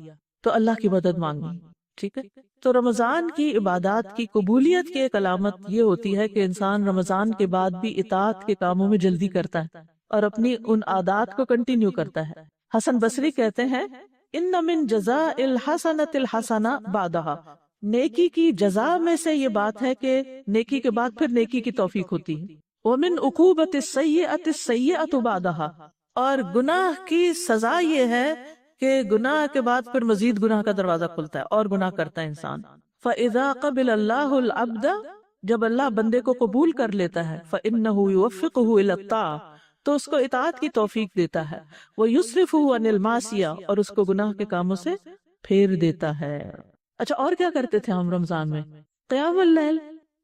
تو اللہ کی مدد مانگی. ٹھیک ہے. تو رمضان کی عبادات کی قبولیت کی ایک علامت یہ ہوتی ہے کہ انسان رمضان کے بعد بھی اطاعت کے کاموں میں جلدی کرتا ہے اور اپنی ان عادات کو کنٹینیو کرتا ہے. حسن بصری کہتے ہیں ان من جزاء الحسنۃ الحسنہ بعدہا. نیکی کی جزا میں سے یہ بات ہے کہ نیکی کے بعد پھر نیکی کی توفیق ہوتی ہے. ومن عقوبۃ السیئۃ السیئۃ بعدہا. اور گناہ کی سزا یہ ہے کہ گناہ کے بعد پھر مزید گناہ کا دروازہ کھلتا ہے اور گناہ کرتا ہے انسان. فَإِذَا قَبِلَ اللَّهُ الْعَبْدَ. جب اللہ بندے کو قبول کر لیتا ہے فَإِنَّهُ يُوَفِّقُهُ إِلَى الطَّاعَةِ. تو اس کو اطاعت کی توفیق دیتا ہے. وَيُصْرِفُهُ عَنِ الْمَعْصِيَةِ. اور اس کو گناہ کے کاموں سے پھیر دیتا ہے. اچھا اور کیا کرتے تھے ہم رمضان میں؟ قیام اللیل،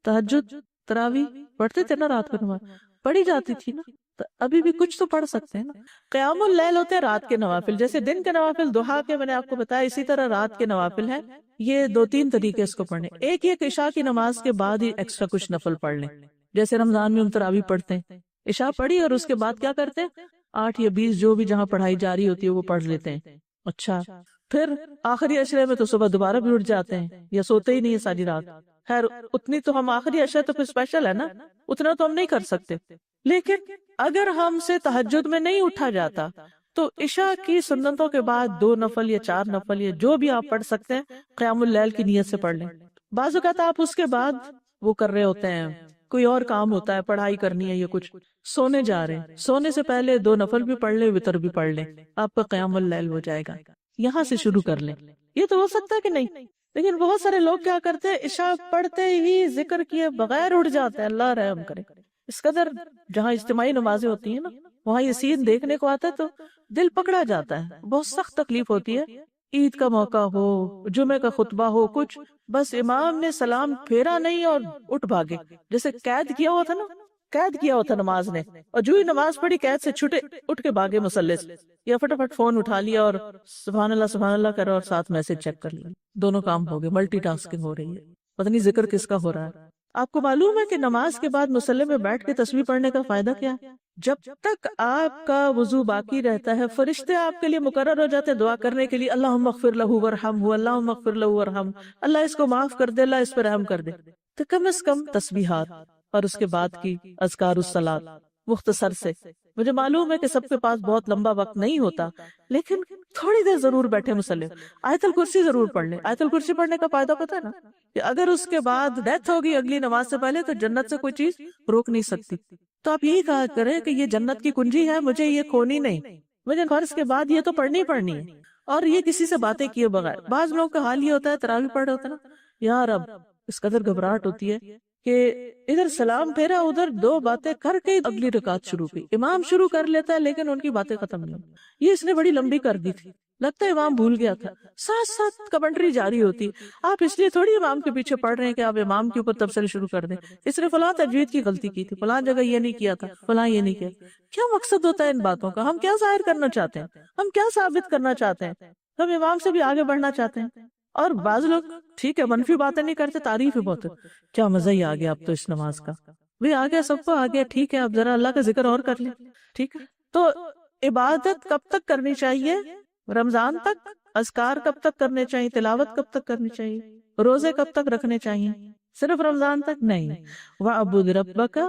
تہجد، تراویح پڑھتے تھے نا. رات کو نماز پڑھی جاتی تھی نا. تو ابھی بھی کچھ تو پڑھ سکتے ہیں نا. قیام اللیل ہوتے ہیں رات کے نوافل. جیسے دن کے نوافل دہا کے میں نے آپ کو بتایا، اسی طرح رات کے نوافل ہیں. یہ دو تین طریقے اس کو پڑھنے. ایک یہ کہ عشاء کی نماز کے بعد ہی ایکسٹرا کچھ نفل پڑھ لیں. جیسے رمضان میں ہم تراویح پڑھتے ہیں، عشاء پڑھی اور اس کے بعد کیا کرتے ہیں 8 یا 20 جو بھی جہاں پڑھائی جاری ہوتی ہے وہ پڑھ لیتے ہیں. اچھا پھر آخری عشرے میں تو صبح دوبارہ بھی اٹھ جاتے ہیں یا سوتے ہی نہیں ہے ساری رات. خیر اتنی تو ہم آخری عشرے تو پھر اسپیشل ہے نا، اتنا تو ہم نہیں کر سکتے. لیکن اگر ہم سے تہجد میں نہیں اٹھا جاتا تو عشاء کی سنتوں کے بعد 2 نفل یا 4 نفل یا جو بھی آپ پڑھ سکتے ہیں قیام اللیل کی نیت سے پڑھ لیں. بعض اوقات آپ اس کے بعد وہ کر رہے ہوتے ہیں، کوئی اور کام ہوتا ہے، پڑھائی کرنی ہے یا کچھ، سونے جا رہے ہیں، سونے سے پہلے 2 نفل بھی پڑھ لیں، وتر بھی پڑھ لیں، آپ کا قیام اللیل ہو جائے گا. یہاں سے شروع کر لیں. یہ تو ہو سکتا ہے کہ نہیں. لیکن بہت سارے لوگ کیا کرتے ہیں عشاء پڑھتے ہی ذکر کیے بغیر اٹھ جاتے ہیں. اللہ رحم کرے. اس قدر جہاں اجتماعی نمازیں ہوتی ہیں نا وہاں یہ سین دیکھنے کو آتا ہے تو دل پکڑا جاتا ہے. بہت سخت تکلیف ہوتی ہے. عید کا موقع ہو، جمعے کا خطبہ ہو، کچھ بس امام نے سلام پھیرا نہیں اور اٹھ بھاگے. جیسے قید کیا ہوا تھا نا، قید کیا ہوا تھا نماز نے، اور جو ہی نماز پڑھی قید سے چھٹے اٹھ کے بھاگے مصلی سے، یا فٹافٹ فون اٹھا لیا اور سبحان اللہ کرو اور ساتھ میسج چیک کر لیا. دونوں کام ہو گئے. ملٹی ٹاسکنگ ہو رہی ہے. پتہ نہیں ذکر کس کا ہو رہا ہے. آپ کو معلوم ہے کہ نماز کے بعد مصلی میں بیٹھ کے تسبیح پڑھنے کا فائدہ کیا ہے؟ جب تک آپ کا وضو باقی رہتا ہے فرشتے آپ کے لیے مقرر ہو جاتے ہیں دعا کرنے کے لیے. اللہم اغفر لہ ورحمہ، اللہم اغفر لہ ورحمہ، اللہ اس کو معاف کر دے، اللہ اس پہ رحم کر دے. تو کم از کم تسبیحات اور اس کے بعد کی اذکار الصلاۃ مختصر سے. مجھے معلوم ہے کہ سب کے پاس بہت لمبا وقت نہیں ہوتا، لیکن تھوڑی دیر ضرور بیٹھے مصلی. آیت الکرسی ضرور پڑھ لیں. آیت الکرسی پڑھنے کا فائدہ پتہ ہے نا کہ اگر اس کے بعد ڈیتھ ہوگی اگلی نماز سے پہلے تو جنت سے کوئی چیز روک نہیں سکتی. تو آپ یہی کہا کریں کہ یہ جنت کی کنجی ہے، مجھے یہ کھونی نہیں، مجھے فرض کے بعد یہ تو پڑھنی پڑھنی ہے. اور یہ کسی سے باتیں کیے بغیر. بعض لوگوں کا حال یہ ہوتا ہے تراویح پڑھ رہے ہوتا ہے نا، یار اب اس قدر گھبراہٹ ہوتی ہے کہ ادھر سلام پھیرا، ادھر 2 باتیں کر کے اگلی رکعت شروع کی. امام شروع کر لیتا ہے لیکن ان کی باتیں ختم نہیں. یہ اس نے بڑی لمبی کر دی تھی، لگتا ہے امام بھول گیا تھا. ساتھ ساتھ کمنٹری جاری ہوتی. آپ اس لیے تھوڑی امام کے پیچھے پڑھ رہے ہیں کہ آپ امام کے اوپر تبصرے شروع کر دیں. اس نے فلاں تجوید کی غلطی کی تھی، فلاں جگہ یہ نہیں کیا تھا، فلاں یہ نہیں کیا. کیا مقصد ہوتا ہے ان باتوں کا؟ ہم کیا ظاہر کرنا چاہتے ہیں؟ ہم کیا ثابت کرنا چاہتے ہیں؟ ہم امام سے بھی آگے بڑھنا چاہتے ہیں. اور بعض لوگ ٹھیک ہے منفی باتیں نہیں کرتے، تعریف ہی بہت ہے. کیا مزہ ہی آ گیا اب تو اس نماز کا، بھی آ گیا سب کو آ گیا. ٹھیک ہے اب ذرا اللہ کا ذکر اور کر لیں. ٹھیک ہے. تو عبادت کب تک کرنی چاہیے؟ رمضان تک. اذکار کب تک کرنے چاہیے؟ تلاوت کب تک کرنی چاہیے؟ روزے کب تک رکھنے چاہیے؟ صرف رمضان تک نہیں. وَاعْبُدْ رَبَّكَ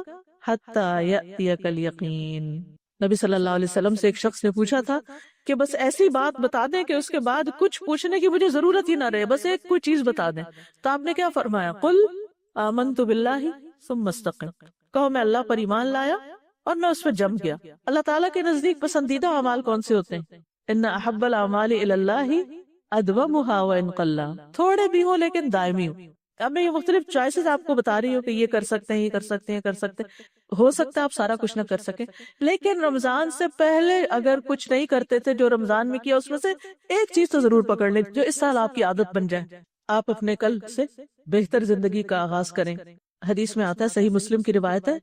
حَتَّى يَأْتِيَكَ الْيَقِينُ. نبی صلی اللہ علیہ وسلم سے ایک شخص نے پوچھا تھا کہ بس ایسی بات بتا دیں کہ اس کے بعد کچھ پوچھنے کی مجھے ضرورت ہی نہ رہے، بس ایک کوئی چیز بتا دیں. تو آپ نے کیا فرمایا؟ قُلْ آمنت باللہ ثم استقم، کہو میں اللہ پر ایمان لایا اور میں اس پہ جم گیا۔ اللہ تعالیٰ کے نزدیک پسندیدہ اعمال کون سے ہوتے ہیں؟ ان احب الاعمال الی اللہ ادومھا وان قل، تھوڑے بھی ہوں لیکن دائمی ہوں۔ اب میں یہ مختلف چوائسز آپ کو بتا رہی ہوں کہ یہ کر سکتے ہیں، یہ کر سکتے ہیں، کر سکتے ہیں۔ ہو سکتا ہے آپ سارا کچھ نہ کر سکیں، لیکن رمضان سے پہلے اگر کچھ نہیں کرتے تھے جو رمضان میں کیا، اس میں سے ایک چیز تو ضرور پکڑ لیں جو اس سال آپ کی عادت بن جائے، آپ اپنے کل سے بہتر زندگی کا آغاز کریں۔ حدیث میں آتا ہے، صحیح مسلم کی روایت ہے،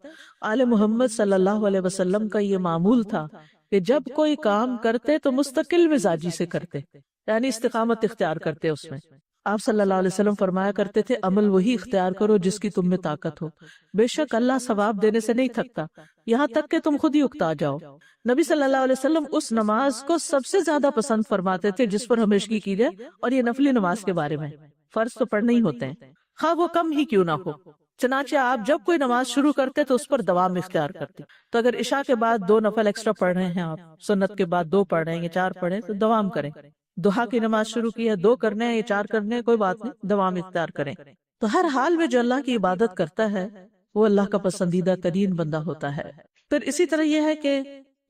آل محمد صلی اللہ علیہ وسلم کا یہ معمول تھا کہ جب کوئی کام کرتے تو مستقل مزاجی سے کرتے، یعنی استقامت اختیار کرتے اس میں۔ آپ صلی اللہ علیہ وسلم فرمایا کرتے تھے، عمل وہی اختیار کرو جس کی تم میں طاقت ہو، بے شک اللہ ثواب دینے سے نہیں تھکتا یہاں تک کہ تم خود ہی اکتا جاؤ۔ نبی صلی اللہ علیہ وسلم اس نماز کو سب سے زیادہ پسند فرماتے تھے جس پر ہمیشگی کی جائے، اور یہ نفلی نماز کے بارے میں، فرض تو پڑھنے ہی ہوتے ہیں خواہ وہ کم ہی کیوں نہ ہو۔ چنانچہ آپ جب کوئی نماز شروع کرتے تو اس پر دوام اختیار کرتے۔ تو اگر عشاء کے بعد 2 نفل ایکسٹرا پڑھ رہے ہیں، آپ سنت کے بعد 2 پڑھ رہے ہیں یا 4 پڑھ رہے ہیں، تو دوام کریں۔ ضحیٰ کی نماز شروع کی ہے، 2 کرنے ہیں یا 4 کرنے ہیں، کوئی بات نہیں، دوام اختیار کریں۔ تو ہر حال میں جو اللہ کی عبادت کرتا ہے وہ اللہ کا پسندیدہ ترین بندہ ہوتا ہے۔ پھر اسی طرح یہ ہے کہ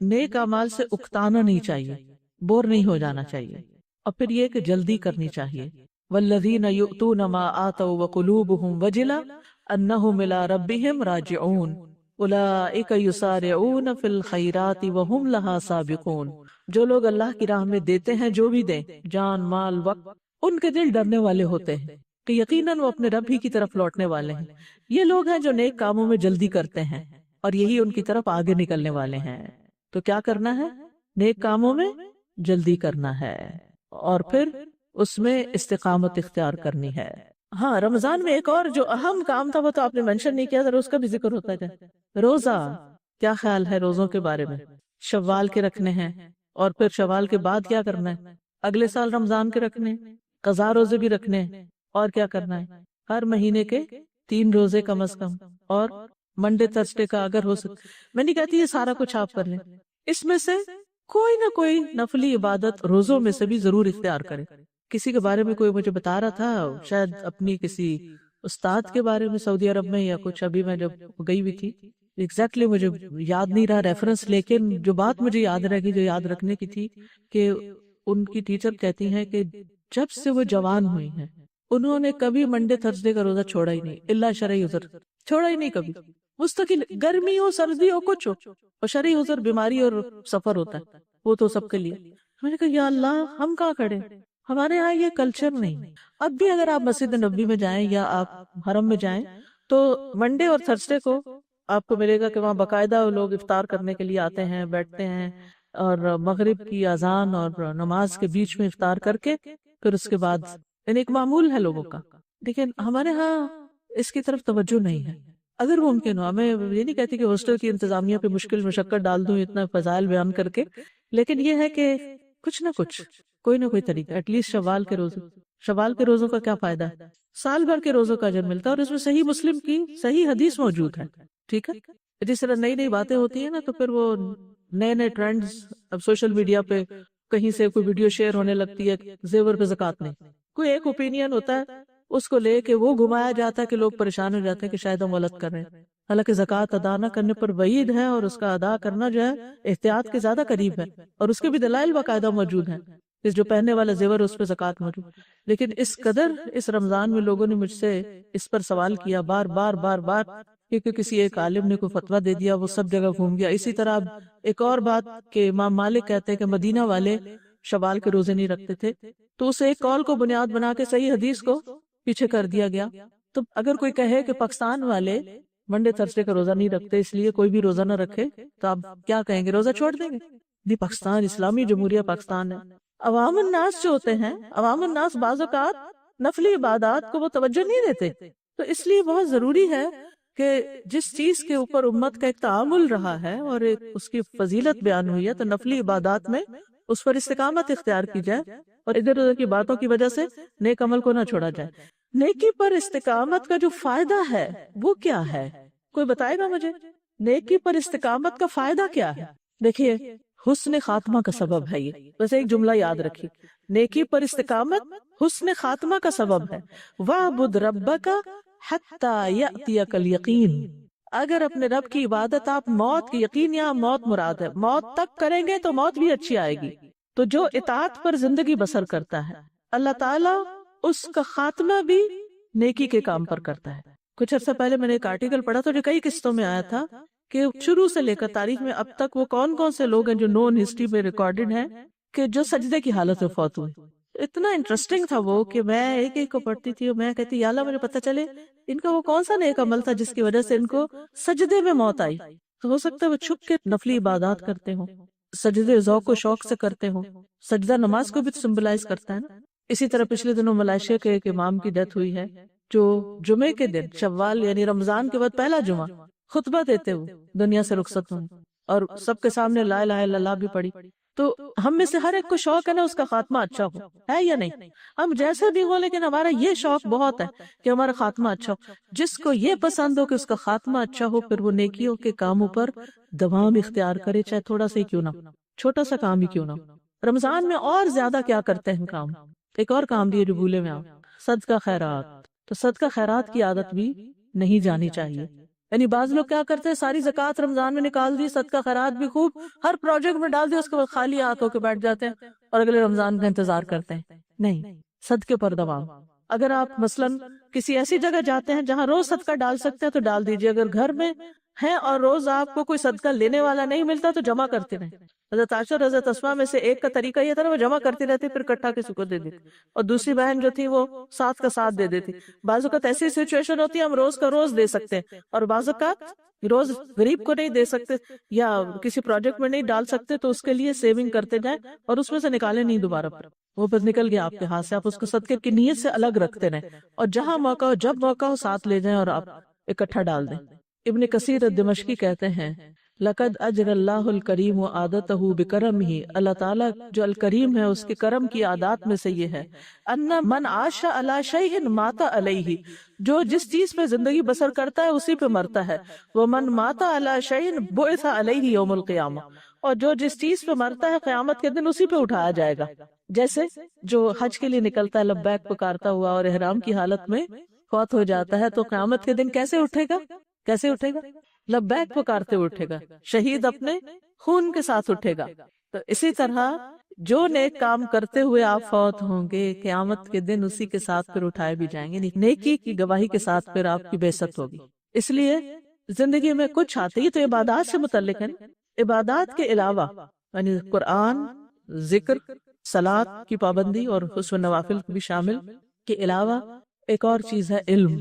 نیک اعمال سے اکتانا نہیں چاہیے، بور نہیں ہو جانا چاہیے، اور پھر یہ کہ جلدی کرنی چاہیے۔ والذین یؤتون ما آتوا وقلوبهم وجلہ انہم الی ربہم راجعون اولئک یسارعون فی الخیرات وہم لہا سابقون۔ جو لوگ اللہ کی راہ میں دیتے ہیں، جو بھی دیں، جان، مال، وقت، ان کے دل ڈرنے والے ہوتے ہیں کہ یقیناً وہ اپنے رب ہی کی طرف لوٹنے والے ہیں۔ یہ لوگ ہیں جو نیک کاموں میں جلدی کرتے ہیں اور یہی ان کی طرف آگے نکلنے والے ہیں۔ تو کیا کرنا ہے؟ نیک کاموں میں جلدی کرنا ہے اور پھر اس میں استقامت اختیار کرنی ہے۔ ہاں، رمضان میں ایک اور جو اہم کام تھا وہ تو آپ نے منشن نہیں کیا، ذرا اس کا بھی ذکر ہوتا ہے۔ روزہ، کیا خیال ہے روزوں کے بارے میں؟ شوال کے رکھنے ہیں، اور پھر شوال کے بعد کیا کرنا ہے؟ اگلے سال رمضان کے رکھنے، قضا روزے بھی رکھنے ہیں، اور کیا کرنا ہے؟ ہر مہینے کے 3 روزے کم از کم، اور منڈے تھرسڈے کا اگر ہو سکے۔ میں نہیں کہتی یہ سارا کچھ آپ کر لیں، اس میں سے کوئی نہ کوئی نفلی عبادت روزوں میں سے بھی ضرور اختیار کریں۔ کسی کے بارے میں کوئی مجھے بتا رہا تھا، شاید اپنی کسی استاد کے بارے میں سعودی عرب میں یا کچھ، ابھی میں جب گئی ہوئی تھی ایگزیکٹلی مجھے یاد نہیں رہا ریفرنس، لیکن جو بات مجھے یاد رہ گئی، جو یاد رکھنے کی تھی، کہ ان کی ٹیچر کہتی ہیں کہ جب سے وہ جوان ہوئی ہیں انہوں نے کبھی منڈے تھرسڈے کا روزہ چھوڑا ہی نہیں، الا شرعی عذر، چھوڑا ہی نہیں کبھی، مستقل، گرمی ہو سردی ہو کچھ ہو، اور شرعی عذر بیماری اور سفر ہوتا ہے وہ تو سب کے لیے۔ میں نے کہا یا اللہ، ہم کہاں کھڑے، ہمارے ہاں یہ کلچر نہیں۔ اب بھی اگر آپ مسجد نبوی میں جائیں یا آپ حرم میں جائیں تو منڈے اور تھرسڈے کو آپ کو ملے گا کہ وہاں باقاعدہ لوگ افطار کرنے کے لیے آتے ہیں، بیٹھتے ہیں، اور مغرب کی اذان اور نماز کے بیچ میں افطار کر کے پھر اس کے بعد، یعنی ایک معمول ہے لوگوں کا۔ لیکن ہمارے ہاں اس کی طرف توجہ نہیں ہے۔ اگر ممکن ہو، میں یہ نہیں کہتی کہ ہاسٹل کی انتظامیہ پہ مشکل مشقت ڈال دوں اتنا فضائل بیان کر کے، لیکن یہ ہے کہ کچھ نہ کچھ، کوئی نہ کوئی طریقہ، ایٹ لیسٹ شوال کے روزے، شوال کے روزوں کا کیا فائدہ ہے؟ سال بھر کے روزوں کا اجر ملتا ہے، اور اس میں صحیح مسلم کی صحیح حدیث موجود ہے، ٹھیک ہے؟ جس طرح نئی نئی باتیں ہوتی ہیں نا، تو پھر وہ نئے نئے ٹرینڈز، اب سوشل میڈیا پہ کہیں سے کوئی ویڈیو شیئر ہونے لگتی ہے، زیور پہ زکوٰۃ نہیں، کوئی ایک اوپینین ہوتا ہے، اس کو لے کے وہ گھمایا جاتا ہے کہ لوگ پریشان ہو جاتے ہیں کہ شاید ہم غلط کر رہے ہیں، حالانکہ زکوٰۃ ادا نہ کرنے پر وعید ہے، اور اس کا ادا کرنا جو ہے احتیاط کے زیادہ قریب ہے، اور اس کے بھی دلائل باقاعدہ موجود ہیں، اس جو پہننے والا زیور اس پہ زکوٰۃ موجود۔ لیکن اس قدر اس رمضان میں لوگوں نے مجھ سے اس پر سوال کیا بار بار بار بار، کیونکہ کسی ایک عالم نے کوئی فتویٰ دے دیا، وہ سب جگہ گھوم گیا۔ اسی طرح ایک اور بات کہ امام مالک کہتے ہیں کہ مدینہ والے شوال کے روزے نہیں رکھتے تھے، تو اسے ایک قول کو بنیاد بنا کے صحیح حدیث کو پیچھے کر دیا گیا۔ تو اگر کوئی کہے کہ پاکستان والے منڈے تھرسڈے کا روزہ نہیں رکھتے اس لیے کوئی بھی روزہ نہ رکھے، تو آپ کیا کہیں گے؟ روزہ چھوڑ دیں گے؟ نہیں، پاکستان اسلامی جمہوریہ پاکستان ہے۔ عوام الناس جو ہوتے ہیں، عوام الناس بعض اوقات نفلی عبادات کو وہ توجہ نہیں دیتے، تو اس لیے بہت ضروری ہے کہ جس چیز کے اوپر امت کا ایک تعامل رہا ہے اور ایک اس کی فضیلت بیان ہوئی ہے، تو نفلی عبادات میں اس پر استقامت اختیار کی جائے، اور ادھر ادھر کی باتوں کی وجہ سے نیک عمل کو نہ چھوڑا جائے۔ نیکی پر استقامت کا جو فائدہ ہے وہ کیا ہے؟ کوئی بتائے گا مجھے؟ نیکی پر استقامت کا فائدہ کیا ہے؟ دیکھیے، حسن خاتمہ کا سبب ہے یہ، بس ایک جملہ یاد رکھیے، نیکی پر استقامت حسن خاتمہ کا سبب ہے۔ وَاعْبُدْ رَبَّكَ حتی یأتیک الیقین، اگر اپنے رب کی عبادت آپ موت کی، یقین یہاں موت مراد ہے، موت تک کریں گے تو موت بھی اچھی آئے گی۔ تو جو اطاعت پر زندگی بسر کرتا ہے اللہ تعالیٰ اس کا خاتمہ بھی نیکی کے کام پر کرتا ہے۔ کچھ عرصہ پہلے میں نے ایک آرٹیکل پڑھا تو جو کئی قسطوں میں آیا تھا کہ شروع سے لے کر تاریخ میں اب تک وہ کون کون سے لوگ ہیں جو نون ہسٹری میں ریکارڈڈ ہیں کہ جو سجدے کی حالت میں فوت ہوئے۔ اتنا انٹرسٹنگ تھا وہ کہ میں ایک ایک کو پڑھتی تھی اور میں کہتی یا اللہ مجھے پتہ چلے ان کا وہ کون سا نیک عمل تھا جس کی وجہ سے ان کو سجدے میں موت آئی۔ تو ہو سکتا ہے وہ چھپ کے نفلی عبادات کرتے ہوں، سجدے ذوق و شوق سے کرتے ہوں۔ سجدہ نماز کو بھی سمبلائز کرتا ہے نا۔ اسی طرح پچھلے دنوں ملائیشیا کے ایک امام کی ڈیتھ ہوئی ہے جو جمعے کے دن شوال یعنی رمضان کے بعد پہلا جمعہ خطبہ دیتے ہوئے دنیا سے رخصت ہوئے اور سب کے سامنے لا الہ الا اللہ بھی پڑھی۔ تو ہم میں سے ہر ایک کو شوق ہے نا اس کا خاتمہ اچھا ہو، ہے یا نہیں؟ ہم جیسے بھی ہو لیکن ہمارا یہ شوق بہت ہے کہ ہمارا خاتمہ اچھا ہو۔ جس کو یہ پسند ہو کہ اس کا خاتمہ اچھا ہو پھر وہ نیکیوں کے کاموں پر دوام اختیار کرے، چاہے تھوڑا سا ہی کیوں نہ ہو، چھوٹا سا کام ہی کیوں نہ ہو۔ رمضان میں اور زیادہ کیا کرتے ہیں کام، ایک اور کام بھی جو بھولے میں صدقہ خیرات۔ تو صدقہ خیرات کی عادت بھی نہیں جانی چاہیے۔ یعنی بعض لوگ کیا کرتے ہیں ساری زکوٰۃ رمضان میں نکال دی، صدقہ خیرات بھی خوب ہر پروجیکٹ میں ڈال دیا، اس کے بعد خالی ہاتھ ہو کے بیٹھ جاتے ہیں اور اگلے رمضان کا انتظار کرتے ہیں۔ نہیں، صدقے پر دوام۔ اگر آپ مثلاً کسی ایسی جگہ جاتے ہیں جہاں روز صدقہ ڈال سکتے ہیں تو ڈال دیجیے، اگر گھر میں ہیں اور روز آپ کو کوئی صدقہ لینے والا نہیں ملتا تو جمع کرتے رہیں۔ حضرت عائشہ اور حضرت اسماء میں سے ایک کا طریقہ یہ تھا نا وہ جمع کرتی رہتی پھر اکٹھا کسی کو دے دیتی، اور دوسری بہن جو تھی وہ ساتھ کا ساتھ دے دیتی۔ بعض اوقات ایسی سچویشن ہوتی ہے ہم روز کا روز دے سکتے ہیں اور بعض اوقات روز غریب کو نہیں دے سکتے یا کسی پروجیکٹ میں نہیں ڈال سکتے تو اس کے لیے سیونگ کرتے جائیں اور اس میں سے نکالے نہیں دوبارہ پر، وہ بس نکل گیا آپ کے ہاتھ سے، آپ اس کو صدقے کی نیت سے الگ رکھتے رہیں اور جہاں موقع ہو جب موقع ہو ساتھ لے جائیں اور آپ اکٹھا ڈال دیں۔ ابن کثیر دمشقی کہتے ہیں لقد اجر اللہ الکریم و عادتہ بکرمہ، اللہ تعالیٰ جو الکریم ہے اس کے کرم کی عادات میں سے یہ ہے ان من عاش علی شیء مات علیہ، جو جس چیز پہ زندگی بسر کرتا ہے اسی پہ مرتا ہے، ومن مات علی شیء بعث علیہ یوم القیامہ، اور جو جس چیز پہ مرتا ہے قیامت کے دن اسی پہ اٹھایا جائے گا۔ جیسے جو حج کے لیے نکلتا ہے لبیک پکارتا ہوا اور احرام کی حالت میں فوت ہو جاتا ہے تو قیامت کے دن کیسے اٹھے گا؟ کیسے اٹھے گا؟ لبیک پکارتے ہوئے اٹھے گا، شہید اپنے خون کے ساتھ اٹھے گا۔ تو اسی طرح جو نیک کام کرتے ہوئے آپ فوت ہوں گے قیامت کے دن اسی کے ساتھ پھر اٹھائے بھی جائیں گے، نیکی کی گواہی کے ساتھ پھر آپ کی بعثت ہوگی۔ اس لیے زندگی میں کچھ آتے ہی تو عبادات سے متعلق ہے، عبادات کے علاوہ یعنی قرآن، ذکر، صلاۃ کی پابندی اور اس میں نوافل بھی شامل کے علاوہ ایک اور چیز ہے علم۔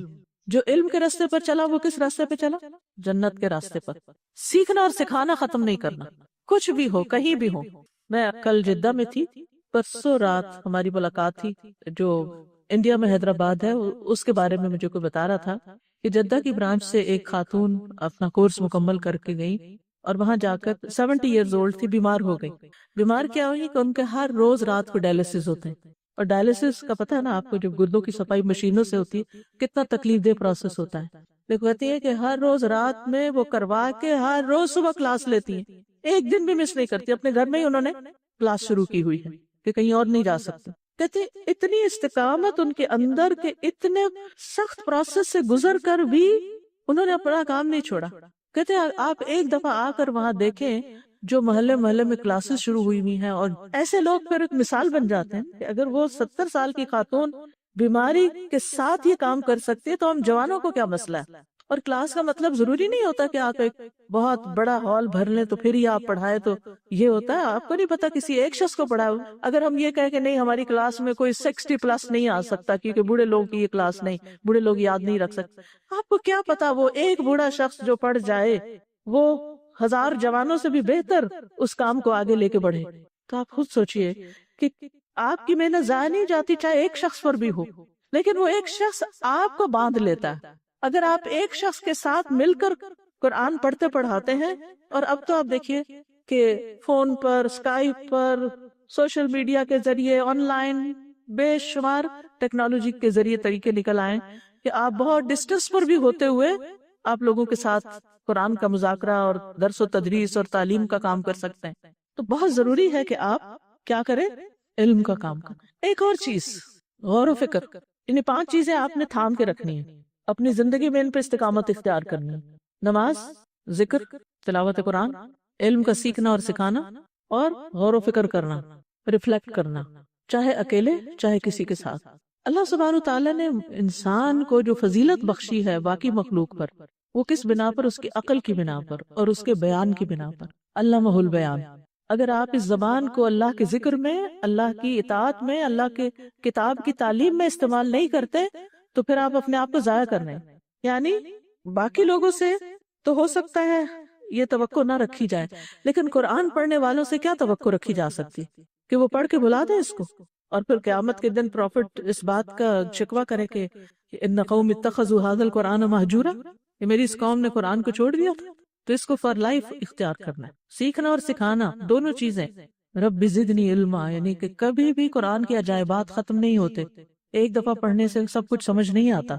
جو علم کے راستے پر چلا وہ کس راستے پہ چلا؟ جنت کے راستے پر۔ سیکھنا اور سکھانا ختم نہیں کرنا، کچھ بھی ہو کہیں بھی ہو۔ میں کل جدہ میں تھی، پرسوں رات ہماری ملاقات تھی، جو انڈیا میں حیدرآباد ہے اس کے بارے میں مجھے کوئی بتا رہا تھا کہ جدہ کی برانچ سے ایک خاتون اپنا کورس مکمل کر کے گئی اور وہاں جا کر 70 ایئرز اولڈ تھی، بیمار ہو گئی۔ بیمار کیا ہوئی کہ ان کے ہر روز رات کو ڈائلسس ہوتے ہیں، اور ڈائلسس کا پتہ ہے نا آپ کو، جب گردوں کی صفائی مشینوں سے ہوتی ہے کتنا تکلیف دہ پروسیس ہوتا ہے۔ لیکن کہتی ہے کہ ہر روز رات میں وہ کروا کے ہر روز صبح کلاس لیتی ہیں، ایک دن بھی مس نہیں کرتی۔ اپنے گھر میں ہی انہوں نے کلاس شروع کی ہوئی ہے کہ کہیں اور نہیں جا سکتے۔ کہتے اتنی استقامت ان کے اندر کہ اتنے سخت پروسیس سے گزر کر بھی انہوں نے اپنا کام نہیں چھوڑا۔ کہتے آپ ایک دفعہ آ کر وہاں دیکھیں جو محلے محلے میں کلاسز شروع ہوئی ہوئی ہیں، اور ایسے لوگ پھر ایک مثال بن جاتے ہیں کہ اگر وہ 70 سال کی خاتون بیماری کے ساتھ یہ کام کر سکتی ہے تو ہم جوانوں کو کیا مسئلہ ہے۔ اور کلاس کا مطلب ضروری نہیں ہوتا کہ آپ ایک بہت بڑا ہال بھر لیں تو پھر ہی آپ پڑھائے، تو یہ ہوتا ہے آپ کو نہیں پتا کسی ایک شخص کو پڑھائے۔ اگر ہم یہ کہیں کہ نہیں ہماری کلاس میں کوئی 60 پلس نہیں آ سکتا کیونکہ بوڑھے لوگ کی یہ کلاس نہیں، بوڑھے لوگ یاد نہیں رکھ سکتے، آپ کو کیا پتا وہ ایک بوڑھا شخص جو پڑھ جائے وہ 1000 جوانوں سے بھی بہتر اس کام کو آگے لے کے بڑھے۔ تو آپ خود سوچئے کہ آپ کی محنت ضائع نہیں جاتی چاہے ایک شخص پر بھی ہو، لیکن وہ ایک شخص آپ کو باندھ لیتا ہے۔ اگر آپ ایک شخص کے ساتھ مل کر قرآن پڑھتے پڑھاتے ہیں، اور اب تو آپ دیکھیے کہ فون پر، اسکائپ پر، سوشل میڈیا کے ذریعے، آن لائن بے شمار ٹیکنالوجی کے ذریعے طریقے نکل آئے کہ آپ بہت ڈسٹنس پر بھی ہوتے ہوئے آپ لوگوں کے ساتھ قرآن کا مذاکرہ اور درس و تدریس اور تعلیم کا کام کر سکتے ہیں۔ تو بہت ضروری ہے کہ آپ کیا کریں؟ علم کا کام کریں۔ ایک اور چیز، غور و فکر، انہیں 5 چیزیں آپ نے تھام کے رکھنی ہیں اپنی زندگی میں ان پہ استقامت اختیار کرنی. نماز، ذکر، تلاوت قرآن، علم کا سیکھنا اور سکھانا، اور غور و فکر کرنا، ریفلیکٹ کرنا، چاہے اکیلے چاہے کسی کے ساتھ. اللہ سبحانہ تعالیٰ نے انسان کو جو فضیلت بخشی ہے باقی مخلوق پر، وہ کس بنا پر؟ اس کی عقل کی بنا پر اور اس کے بیان کی بنا پر. علمہ البیان. اگر آپ اس زبان کو اللہ کے ذکر میں، اللہ کی اطاعت میں، اللہ کے کتاب کی تعلیم میں استعمال نہیں کرتے تو پھر آپ اپنے آپ کو ضائع کر رہے ہیں. یعنی باقی لوگوں سے تو ہو سکتا ہے یہ توقع نہ رکھی جائے، لیکن قرآن پڑھنے والوں سے کیا توقع رکھی جا سکتی کہ وہ پڑھ کے بلا دیں اس کو، اور پھر قیامت کے دن پروفٹ اس بات کا شکوہ کرے کہ ان قوم اتخذوا ھذا القرآن مہجورا، کہ میری اس قوم نے قرآن کو چھوڑ دیا تھا. تو اس کو فار لائف اختیار کرنا ہے. سیکھنا اور سکھانا دونوں چیزیں. رب زدنی علما، یعنی کہ کبھی بھی قرآن کے عجائبات ختم نہیں ہوتے. ایک دفعہ پڑھنے سے سب کچھ سمجھ نہیں آتا.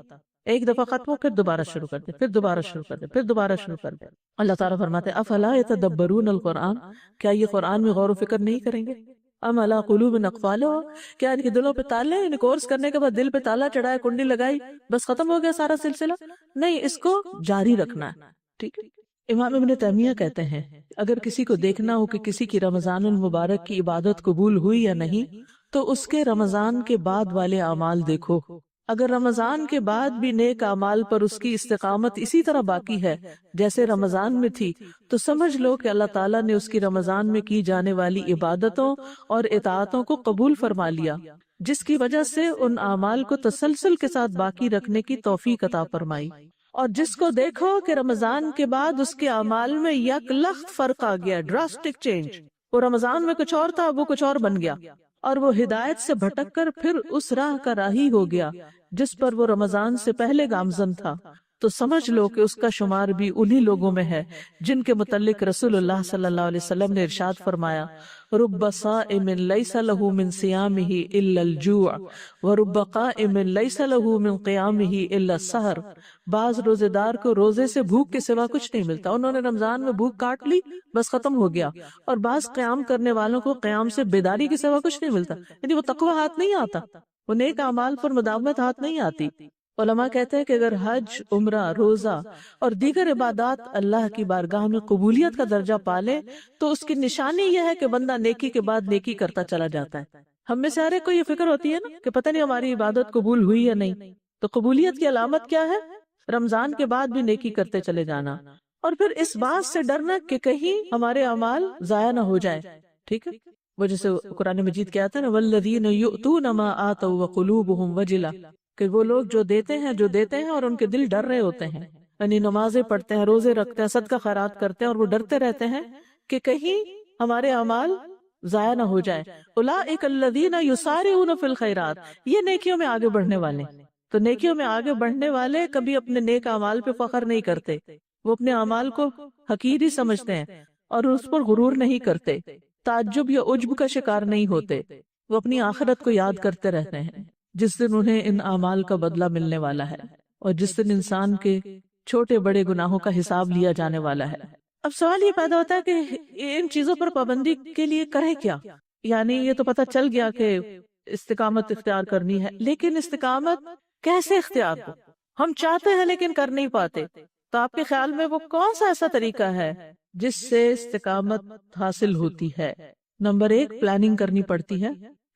ایک دفعہ ختم ہو، پھر دوبارہ شروع کر دے، پھر دوبارہ شروع کر دے، پھر دوبارہ شروع کر دے. اللہ تعالیٰ فرماتے ہیں افلا یتدبرون القرآن، کیا یہ قرآن میں غور و فکر نہیں کریں گے؟ ام علی قلوب اقفالها، کیا ان کے دلوں پہ تالے، ان کورس کرنے کے بعد دل پہ تالا چڑھایا، کنڈی لگائی، بس ختم ہو گیا سارا سلسلہ؟ نہیں، اس کو جاری رکھنا ہے. ٹھیک. امام ابن تیمیہ کہتے ہیں اگر کسی کو دیکھنا ہو کہ کسی کی رمضان المبارک کی عبادت قبول ہوئی یا نہیں تو اس کے رمضان کے بعد والے اعمال دیکھو. اگر رمضان کے بعد بھی نیک اعمال پر اس کی استقامت اسی طرح باقی ہے جیسے رمضان میں تھی تو سمجھ لو کہ اللہ تعالیٰ نے اس کی رمضان میں کی جانے والی عبادتوں اور اطاعتوں کو قبول فرما لیا، جس کی وجہ سے ان اعمال کو تسلسل کے ساتھ باقی رکھنے کی توفیق عطا فرمائی. اور جس کو دیکھو کہ رمضان کے بعد اس کے اعمال میں یک لخت فرق آ گیا، ڈراسٹک چینج، وہ رمضان میں کچھ اور تھا، وہ کچھ اور بن گیا، اور وہ ہدایت سے بھٹک کر پھر اس راہ کا راہی ہو گیا جس پر وہ رمضان سے پہلے گامزن تھا، تو سمجھ لو کہ اس کا شمار بھی انہی لوگوں میں ہے جن کے متعلق رسول اللہ صلی اللہ علیہ وسلم نے ارشاد فرمایا رب صائم لیس له من صیامہ الا الجوع ورب قائم لیس له من قیامہ الا السحر. بعض روزے دار کو روزے سے بھوک کے سوا کچھ نہیں ملتا، انہوں نے رمضان میں بھوک کاٹ لی بس ختم ہو گیا، اور بعض قیام کرنے والوں کو قیام سے بیداری کے سوا کچھ نہیں ملتا، یعنی وہ تقوی ہاتھ نہیں آتا، وہ نیک اعمال پر مداومت ہاتھ نہیں آتی. علماء کہتے ہیں کہ اگر حج، عمرہ، روزہ اور دیگر عبادات اللہ کی بارگاہ میں قبولیت کا درجہ پالے تو اس کی نشانی یہ ہے کہ بندہ نیکی کے بعد نیکی کرتا چلا جاتا ہے. ہم میں سے ہر ایک کو یہ فکر ہوتی ہے نا کہ پتہ نہیں ہماری عبادت قبول ہوئی یا نہیں، تو قبولیت کی علامت کیا ہے؟ رمضان کے بعد بھی نیکی کرتے چلے جانا، اور پھر اس بات سے ڈرنا کہ کہیں ہمارے اعمال ضائع نہ ہو جائے. ٹھیک ہے، وہ جیسے قرآن مجید کیا ہے نا والذین یؤتون ما آتوا وقلوبهم وجلہ، کہ وہ لوگ جو دیتے ہیں اور ان کے دل ڈر رہے ہوتے ہیں، یعنی نمازیں پڑھتے ہیں، روزے رکھتے ہیں، صدقہ خیرات کرتے ہیں، اور وہ ڈرتے رہتے ہیں کہ کہیں ہمارے اعمال ضائع نہ ہو جائے. اولئک الذین یسارعون فی الخیرات، یہ نیکیوں میں آگے بڑھنے والے. تو نیکیوں میں آگے بڑھنے والے کبھی اپنے نیک اعمال پہ فخر نہیں کرتے، وہ اپنے اعمال کو حقیر ہی سمجھتے ہیں اور اس پر غرور نہیں کرتے، تعجب یا عجب کا شکار نہیں ہوتے، وہ اپنی آخرت کو یاد کرتے رہتے ہیں جس دن انہیں ان اعمال کا بدلہ ملنے والا ہے، اور جس دن انسان کے چھوٹے بڑے گناہوں کا حساب لیا جانے والا ہے. اب سوال یہ پیدا ہوتا ہے کہ ان چیزوں پر پابندی کے لیے کریں کیا؟ یعنی یہ تو پتہ چل گیا کہ استقامت اختیار کرنی ہے، لیکن استقامت کیسے اختیار ہو؟ ہم چاہتے ہیں لیکن کر نہیں پاتے. تو آپ کے خیال میں وہ کون سا ایسا طریقہ ہے جس سے استقامت حاصل ہوتی ہے؟ نمبر 1، پلاننگ کرنی پڑتی ہے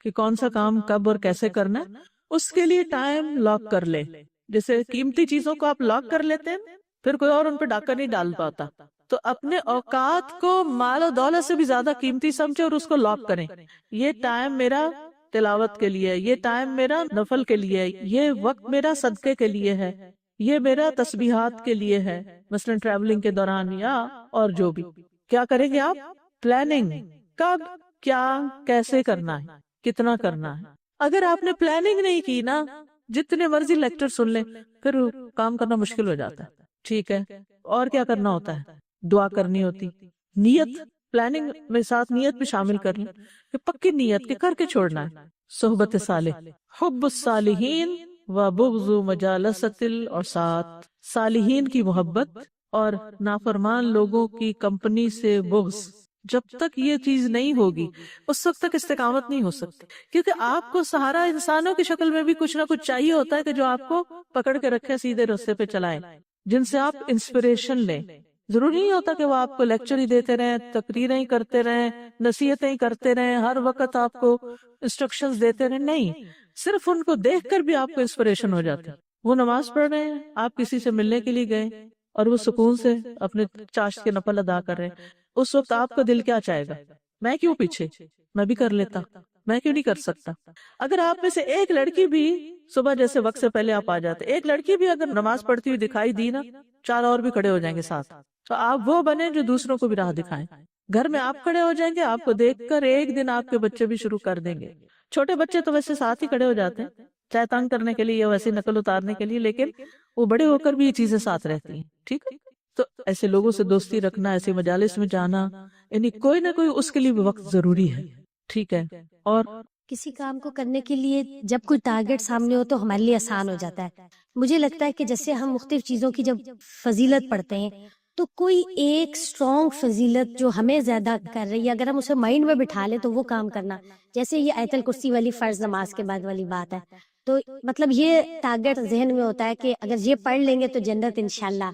کہ کون سا کام کب اور کیسے کرنا ہے. اس کے لیے ٹائم لاک کر لیں. جیسے قیمتی چیزوں کو آپ لاک کر لیتے ہیں، پھر کوئی اور ان پہ ڈاکہ نہیں ڈال پاتا. تو اپنے اوقات کو مال و دولت سے بھی زیادہ قیمتی سمجھے اور اس کو لاک کریں. یہ ٹائم میرا تلاوت کے لیے، یہ ٹائم میرا نفل کے لیے، یہ وقت میرا صدقے کے لیے ہے، یہ میرا تسبیحات کے لیے ہے، مثلا ٹریولنگ کے دوران یا اور جو بھی. کیا کریں گے آپ؟ پلاننگ. کب، کیا، کیسے کرنا ہے، کتنا کرنا ہے. اگر آپ نے پلاننگ نہیں کی نا، جتنے مرضی لیکچر سن لیں، پھر کام کرنا مشکل ہو جاتا ہے. ٹھیک ہے، اور کیا کرنا ہوتا ہے؟ دعا کرنی ہوتی، نیت، پلاننگ میں ساتھ نیت بھی شامل کر لیں کہ پکی نیت کے کر کے چھوڑنا ہے. صحبت صالح، حب الصالحین و بغض مجالست العصات، صالحین کی محبت اور نافرمان لوگوں کی کمپنی سے بغض. جب تک یہ چیز نہیں ہوگی اس وقت تک استقامت نہیں ہو سکتی، کیونکہ آپ کو سہارا انسانوں کی شکل میں بھی کچھ نہ کچھ چاہیے ہوتا ہے کہ جو آپ کو پکڑ کے رکھے، سیدھے راستے پہ چلائیں، جن سے آپ انسپریشن لیں۔ ضروری نہیں ہوتا کہ وہ آپ کو لیکچر ہی دیتے رہیں، تقریریں ہی کرتے رہیں، نصیحتیں ہی کرتے رہیں، ہر وقت آپ کو انسٹرکشنز دیتے رہیں، نہیں، صرف ان کو دیکھ کر بھی آپ کو انسپریشن ہو جاتی۔ وہ نماز پڑھ رہے ہیں، آپ کسی سے ملنے کے لیے گئے اور وہ سکون سے اپنے چاشت کے نفل ادا کر رہے ہیں، اس وقت آپ کا دل کیا چاہے گا؟ میں کیوں پیچھے، میں بھی کر لیتا، میں کیوں نہیں کر سکتا؟ اگر آپ میں سے ایک لڑکی بھی صبح جیسے وقت سے پہلے آپ آ جاتے، ایک لڑکی بھی اگر نماز پڑھتی ہوئی دکھائی دی نا، 4 اور بھی کھڑے ہو جائیں گے ساتھ، تو آپ وہ بنیں جو دوسروں کو بھی راہ دکھائیں۔ گھر میں آپ کھڑے ہو جائیں گے، آپ کو دیکھ کر ایک دن آپ کے بچے بھی شروع کر دیں گے۔ چھوٹے بچے تو ویسے ساتھ ہی کھڑے ہو جاتے ہیں، چاہے تنگ کرنے کے لیے یا ویسے نقل اتارنے کے لیے، لیکن وہ بڑے ہو کر بھی یہ چیزیں ساتھ رہتی ہیں، ٹھیک ہے؟ تو ایسے لوگوں سے دوستی رکھنا، ایسے مجالس میں جانا، یعنی کوئی نہ کوئی اس کے لیے بھی وقت ضروری ہے، ٹھیک ہے؟ اور کسی کام کو کرنے کے لیے جب کوئی ٹارگٹ سامنے ہو تو ہمارے لیے آسان ہو جاتا ہے۔ مجھے لگتا ہے کہ جیسے ہم مختلف چیزوں کی جب فضیلت پڑھتے ہیں تو کوئی ایک اسٹرانگ فضیلت جو ہمیں زیادہ کر رہی ہے، اگر ہم اسے مائنڈ میں بٹھا لیں تو وہ کام کرنا، جیسے یہ آیت الکرسی والی فرض نماز کے بعد والی بات ہے، تو مطلب یہ ٹارگٹ ذہن میں ہوتا ہے کہ اگر یہ پڑھ لیں گے تو جنت انشاءاللہ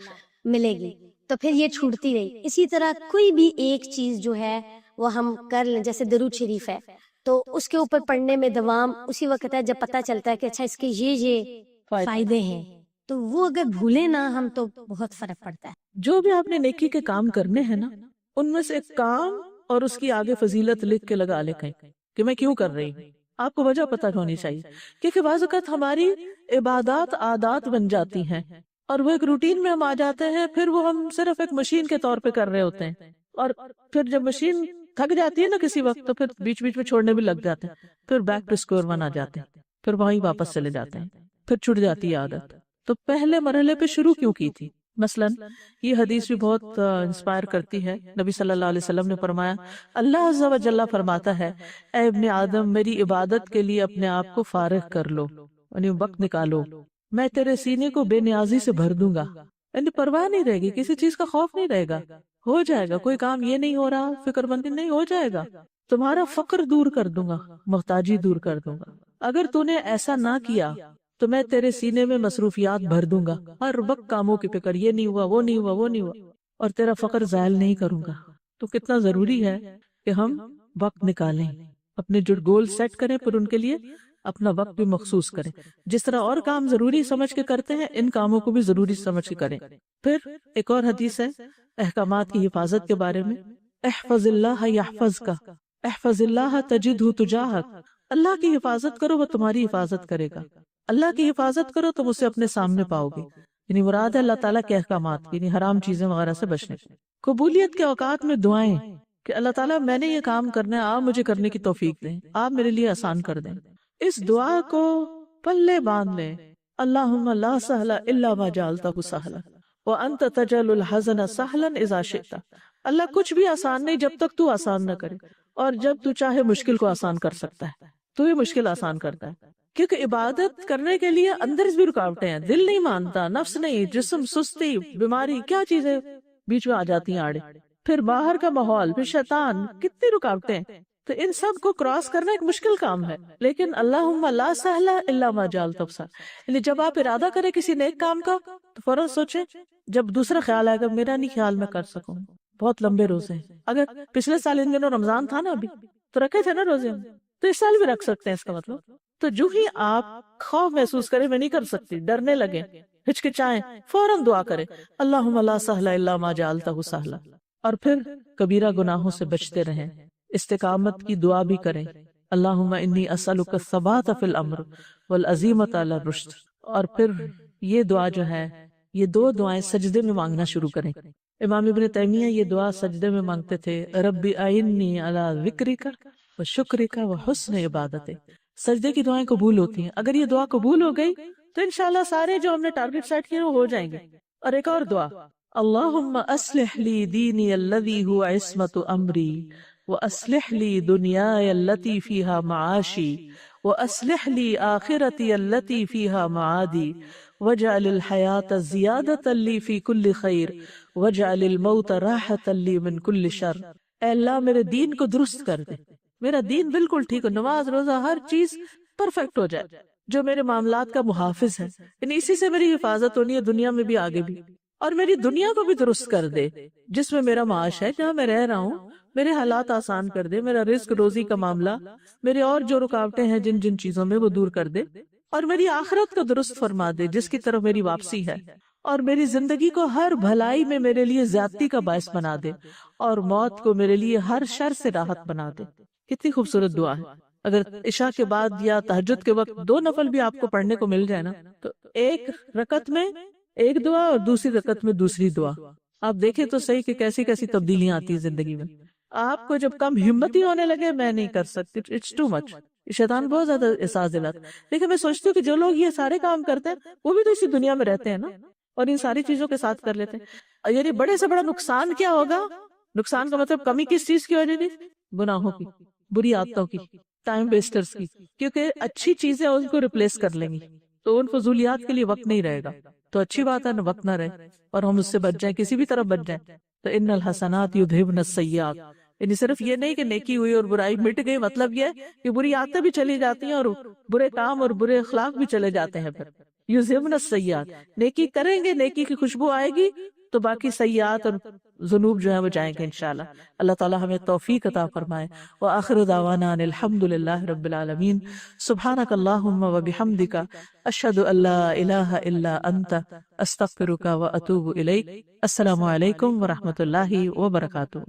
ملے گی، تو پھر یہ چھوٹتی رہی۔ اسی طرح کوئی بھی ایک چیز جو ہے وہ ہم کر لیں، جیسے درود شریف ہے تو اس کے اوپر پڑھنے میں دوام اسی وقت ہے جب پتہ چلتا ہے کہ اچھا اس کے یہ فائدے ہیں، تو وہ اگر بھولیں نا ہم تو بہت فرق پڑتا ہے۔ جو بھی آپ نے نیکی کے کام کرنے ہیں نا، ان میں سے ایک کام اور اس کی آگے فضیلت لکھ کے لگا لے کہیں کہ میں کیوں کر رہی ہوں، آپ کو وجہ پتہ ہونی چاہیے، کیونکہ بعض اوقات ہماری عبادات عادات بن جاتی ہیں اور وہ ایک روٹین میں ہم آ جاتے ہیں، پھر وہ ہم صرف ایک مشین کے طور پہ کر رہے ہوتے ہیں، اور پھر جب مشین تھک جاتی ہے نا کسی وقت تو پھر بیچ بیچ میں چھوڑنے بھی لگ جاتے ہیں، پھر بیک ٹو اسکوئر ون آ جاتے ہیں، پھر وہیں واپس چلے جاتے ہیں، پھر چھٹ جاتی ہے عادت۔ تو پہلے مرحلے پہ شروع کیوں کی تھی؟ مثلا یہ حدیث بھی بہت انسپائر کرتی ہے۔ نبی صلی اللہ علیہ وسلم نے فرمایا، اللہ عز و جل فرماتا ہے، اے ابن آدم میری عبادت کے لیے اپنے آپ کو فارغ کر لو، یعنی وقت نکالو، میں تیرے سینے کو بے نیازی سے بھر دوں گا، یعنی پرواہ نہیں رہے گی، کسی چیز کا خوف نہیں رہے گا، ہو جائے گا، کوئی کام یہ نہیں ہو رہا فکر مندی نہیں، ہو جائے گا، تمہارا فقر دور کر دوں گا، محتاجی دور کر دوں گا۔ اگر تو نے ایسا نہ کیا تو میں تیرے سینے میں مصروفیات بھر دوں گا، ہر وقت کاموں کی فکر، یہ نہیں ہوا، وہ نہیں ہوا، وہ نہیں ہوا، اور تیرا فقر زائل نہیں کروں گا۔ تو کتنا ضروری ہے کہ ہم وقت نکالیں، اپنے جو گول سیٹ کریں، پھر ان کے لیے اپنا وقت بھی مخصوص کریں۔ جس طرح اور کام ضروری سمجھ کے کرتے ہیں، ان کاموں کو بھی ضروری سمجھ کے کریں۔ پھر ایک اور حدیث ہے احکامات کی حفاظت کے بارے میں، احفظ اللہ یحفظک، احفظ اللہ تجدہ تجاہک، اللہ کی حفاظت کرو وہ تمہاری حفاظت کرے گا، اللہ کی حفاظت کرو تم اسے اپنے سامنے پاؤ گے، یعنی مراد ہے اللہ تعالیٰ کے احکامات، یعنی حرام چیزیں وغیرہ سے بچنے۔ قبولیت کے اوقات میں دعائیں کہ اللہ تعالیٰ میں نے یہ کام کرنا ہے، آپ مجھے کرنے کی توفیق دیں، آپ میرے لیے آسان کر دیں، اس دعا کو پلے باندھ لیں، اللہم لا سہل الا ما جعلتہ سہلا وانت تجعل الحزن سہلا اذا شئت، اللہ کچھ بھی آسان نہیں جب تک تو آسان نہ کرے، اور جب تو چاہے مشکل کو آسان کر سکتا ہے، تو یہ مشکل آسان کرتا ہے، کیونکہ عبادت کرنے کے لیے اندر بھی رکاوٹیں ہیں، دل نہیں مانتا، نفس نہیں، جسم، سستی، بیماری، کیا چیزیں بیچ میں آ جاتی ہیں آڑے، پھر باہر کا ماحول، پھر شیطان، کتنی رکاوٹیں ہیں، تو ان سب کو کراس کرنا ایک مشکل کام ہے، لیکن اللہم لا سہل الا ما جعلتہ سہلا، یعنی جب آپ ارادہ کریں کسی نیک کام کا تو فوراً سوچیں، جب دوسرا خیال آئے گا میرا نہیں خیال میں کر سکوں، بہت لمبے روزے ہیں، اگر پچھلے سال ان دنوں رمضان تھا نا، ابھی تو رکھے تھے نا روزے ہم، تو اس سال بھی رکھ سکتے ہیں، اس کا مطلب تو جو ہی آپ خوف محسوس کریں میں نہیں کر سکتی، ڈرنے لگیں، ہچکچائیں، فوراً دعا کریں اللہم لا سہل الا ما جعلتہ سہلا، اور پھر کبیرہ گناہوں سے بچتے رہیں، استقامت کی دعا بھی کریں، اللہم انی اسألک الثبات فی الامر والعزیمۃ علی الرشد، اور پھر یہ دعا جو ہے، یہ 2 دعائیں سجدے میں مانگنا شروع کریں۔ امام ابن تیمیہ یہ دعا سجدے میں مانگتے تھے، رب اعنی علی ذکرک و شکرک و حسن عبادتک، سجدے کی دعائیں قبول ہوتی ہیں، اگر یہ دعا قبول ہو گئی تو انشاءاللہ سارے جو ہم نے ٹارگٹ سیٹ کیے وہ ہو جائیں گے۔ اور ایک اور دعا، اللہم اصلح لی دینی الذی هو عصمت امری واصلح لی دنیای التي فیہا معاشی واصلح لی آخرتی التي فیہا معادی واجعل الحیاة زیادة لی فی کل خیر واجعل الموت راحة لی من کل شر۔ اے اللہ میرے دین کو درست کر دے، میرا دین بالکل ٹھیک ہو، نماز روزہ ہر چیز پرفیکٹ ہو جائے، جو میرے معاملات کا محافظ ہے، یعنی اسی سے میری حفاظت ہونی ہے دنیا میں بھی آگے بھی، اور میری دنیا کو بھی درست کر دے جس میں میرا معاش ہے، جہاں میں رہ رہا ہوں، میرے حالات آسان کر دے، میرا رزق روزی کا معاملہ، میرے اور جو رکاوٹیں ہیں جن جن چیزوں میں وہ دور کر دے، اور میری آخرت کو درست فرما دے جس کی طرف میری واپسی ہے، اور میری زندگی کو ہر بھلائی میں میرے لیے زیادتی کا باعث بنا دے، اور موت کو میرے لیے ہر شر سے راحت بنا دے۔ کتنی خوبصورت دعا ہے۔ اگر عشاء کے بعد یا تہجد کے وقت 2 نفل بھی آپ کو پڑھنے کو مل جائے نا، تو ایک رکعت میں ایک دعا اور دوسری رکعت میں دوسری دعا، آپ دیکھیں تو صحیح کہ کیسی کیسی تبدیلیاں آتی ہیں زندگی میں۔ آپ کو جب کم ہمت ہی ہونے لگے میں نہیں کر سکتی، اٹس ٹو مچ، شیطان بہت زیادہ احساس دلاتا، لیکن میں سوچتی ہوں کہ جو لوگ یہ سارے کام کرتے ہیں وہ بھی تو اسی دنیا میں رہتے ہیں نا، اور ان ساری چیزوں کے ساتھ کر لیتے ہیں۔ یعنی بڑے سے بڑا نقصان کیا ہوگا؟ نقصان کا مطلب کمی کس چیز کی وجہ سے؟ گناہوں کی، بری عادتوں کی، ٹائم ویسٹرز کی، کیونکہ اچھی چیزیں ان کو ریپلیس کر لیں گی تو ان فضولیات کے لیے وقت نہیں رہے گا، تو اچھی بات ہے نا وقت نہ رہے اور ہم اس سے بچ جائیں، کسی بھی طرف بچ جائیں۔ تو ان الحسنات یذہبن السیئات، یعنی صرف یہ نہیں کہ نیکی ہوئی اور برائی مٹ گئی، مطلب یہ کہ بری عادتیں بھی چلی جاتی ہیں اور برے کام اور برے اخلاق بھی چلے جاتے ہیں۔ پھر یذہبن السیئات، نیکی کریں گے، نیکی کی خوشبو آئے گی تو باقی سیئات اور ذنوب جو ہیں وہ جائیں گے انشاءاللہ۔ اللہ تعالی ہمیں توفیق عطا فرمائے۔ وآخر دعوانا ان الحمد للہ رب العالمین۔ سبحانک اللہم وبحمدک، اشہد ان لا الہ الا انت، استغفرک واتوب الیک۔ السلام علیکم ورحمۃ اللہ وبرکاتہ۔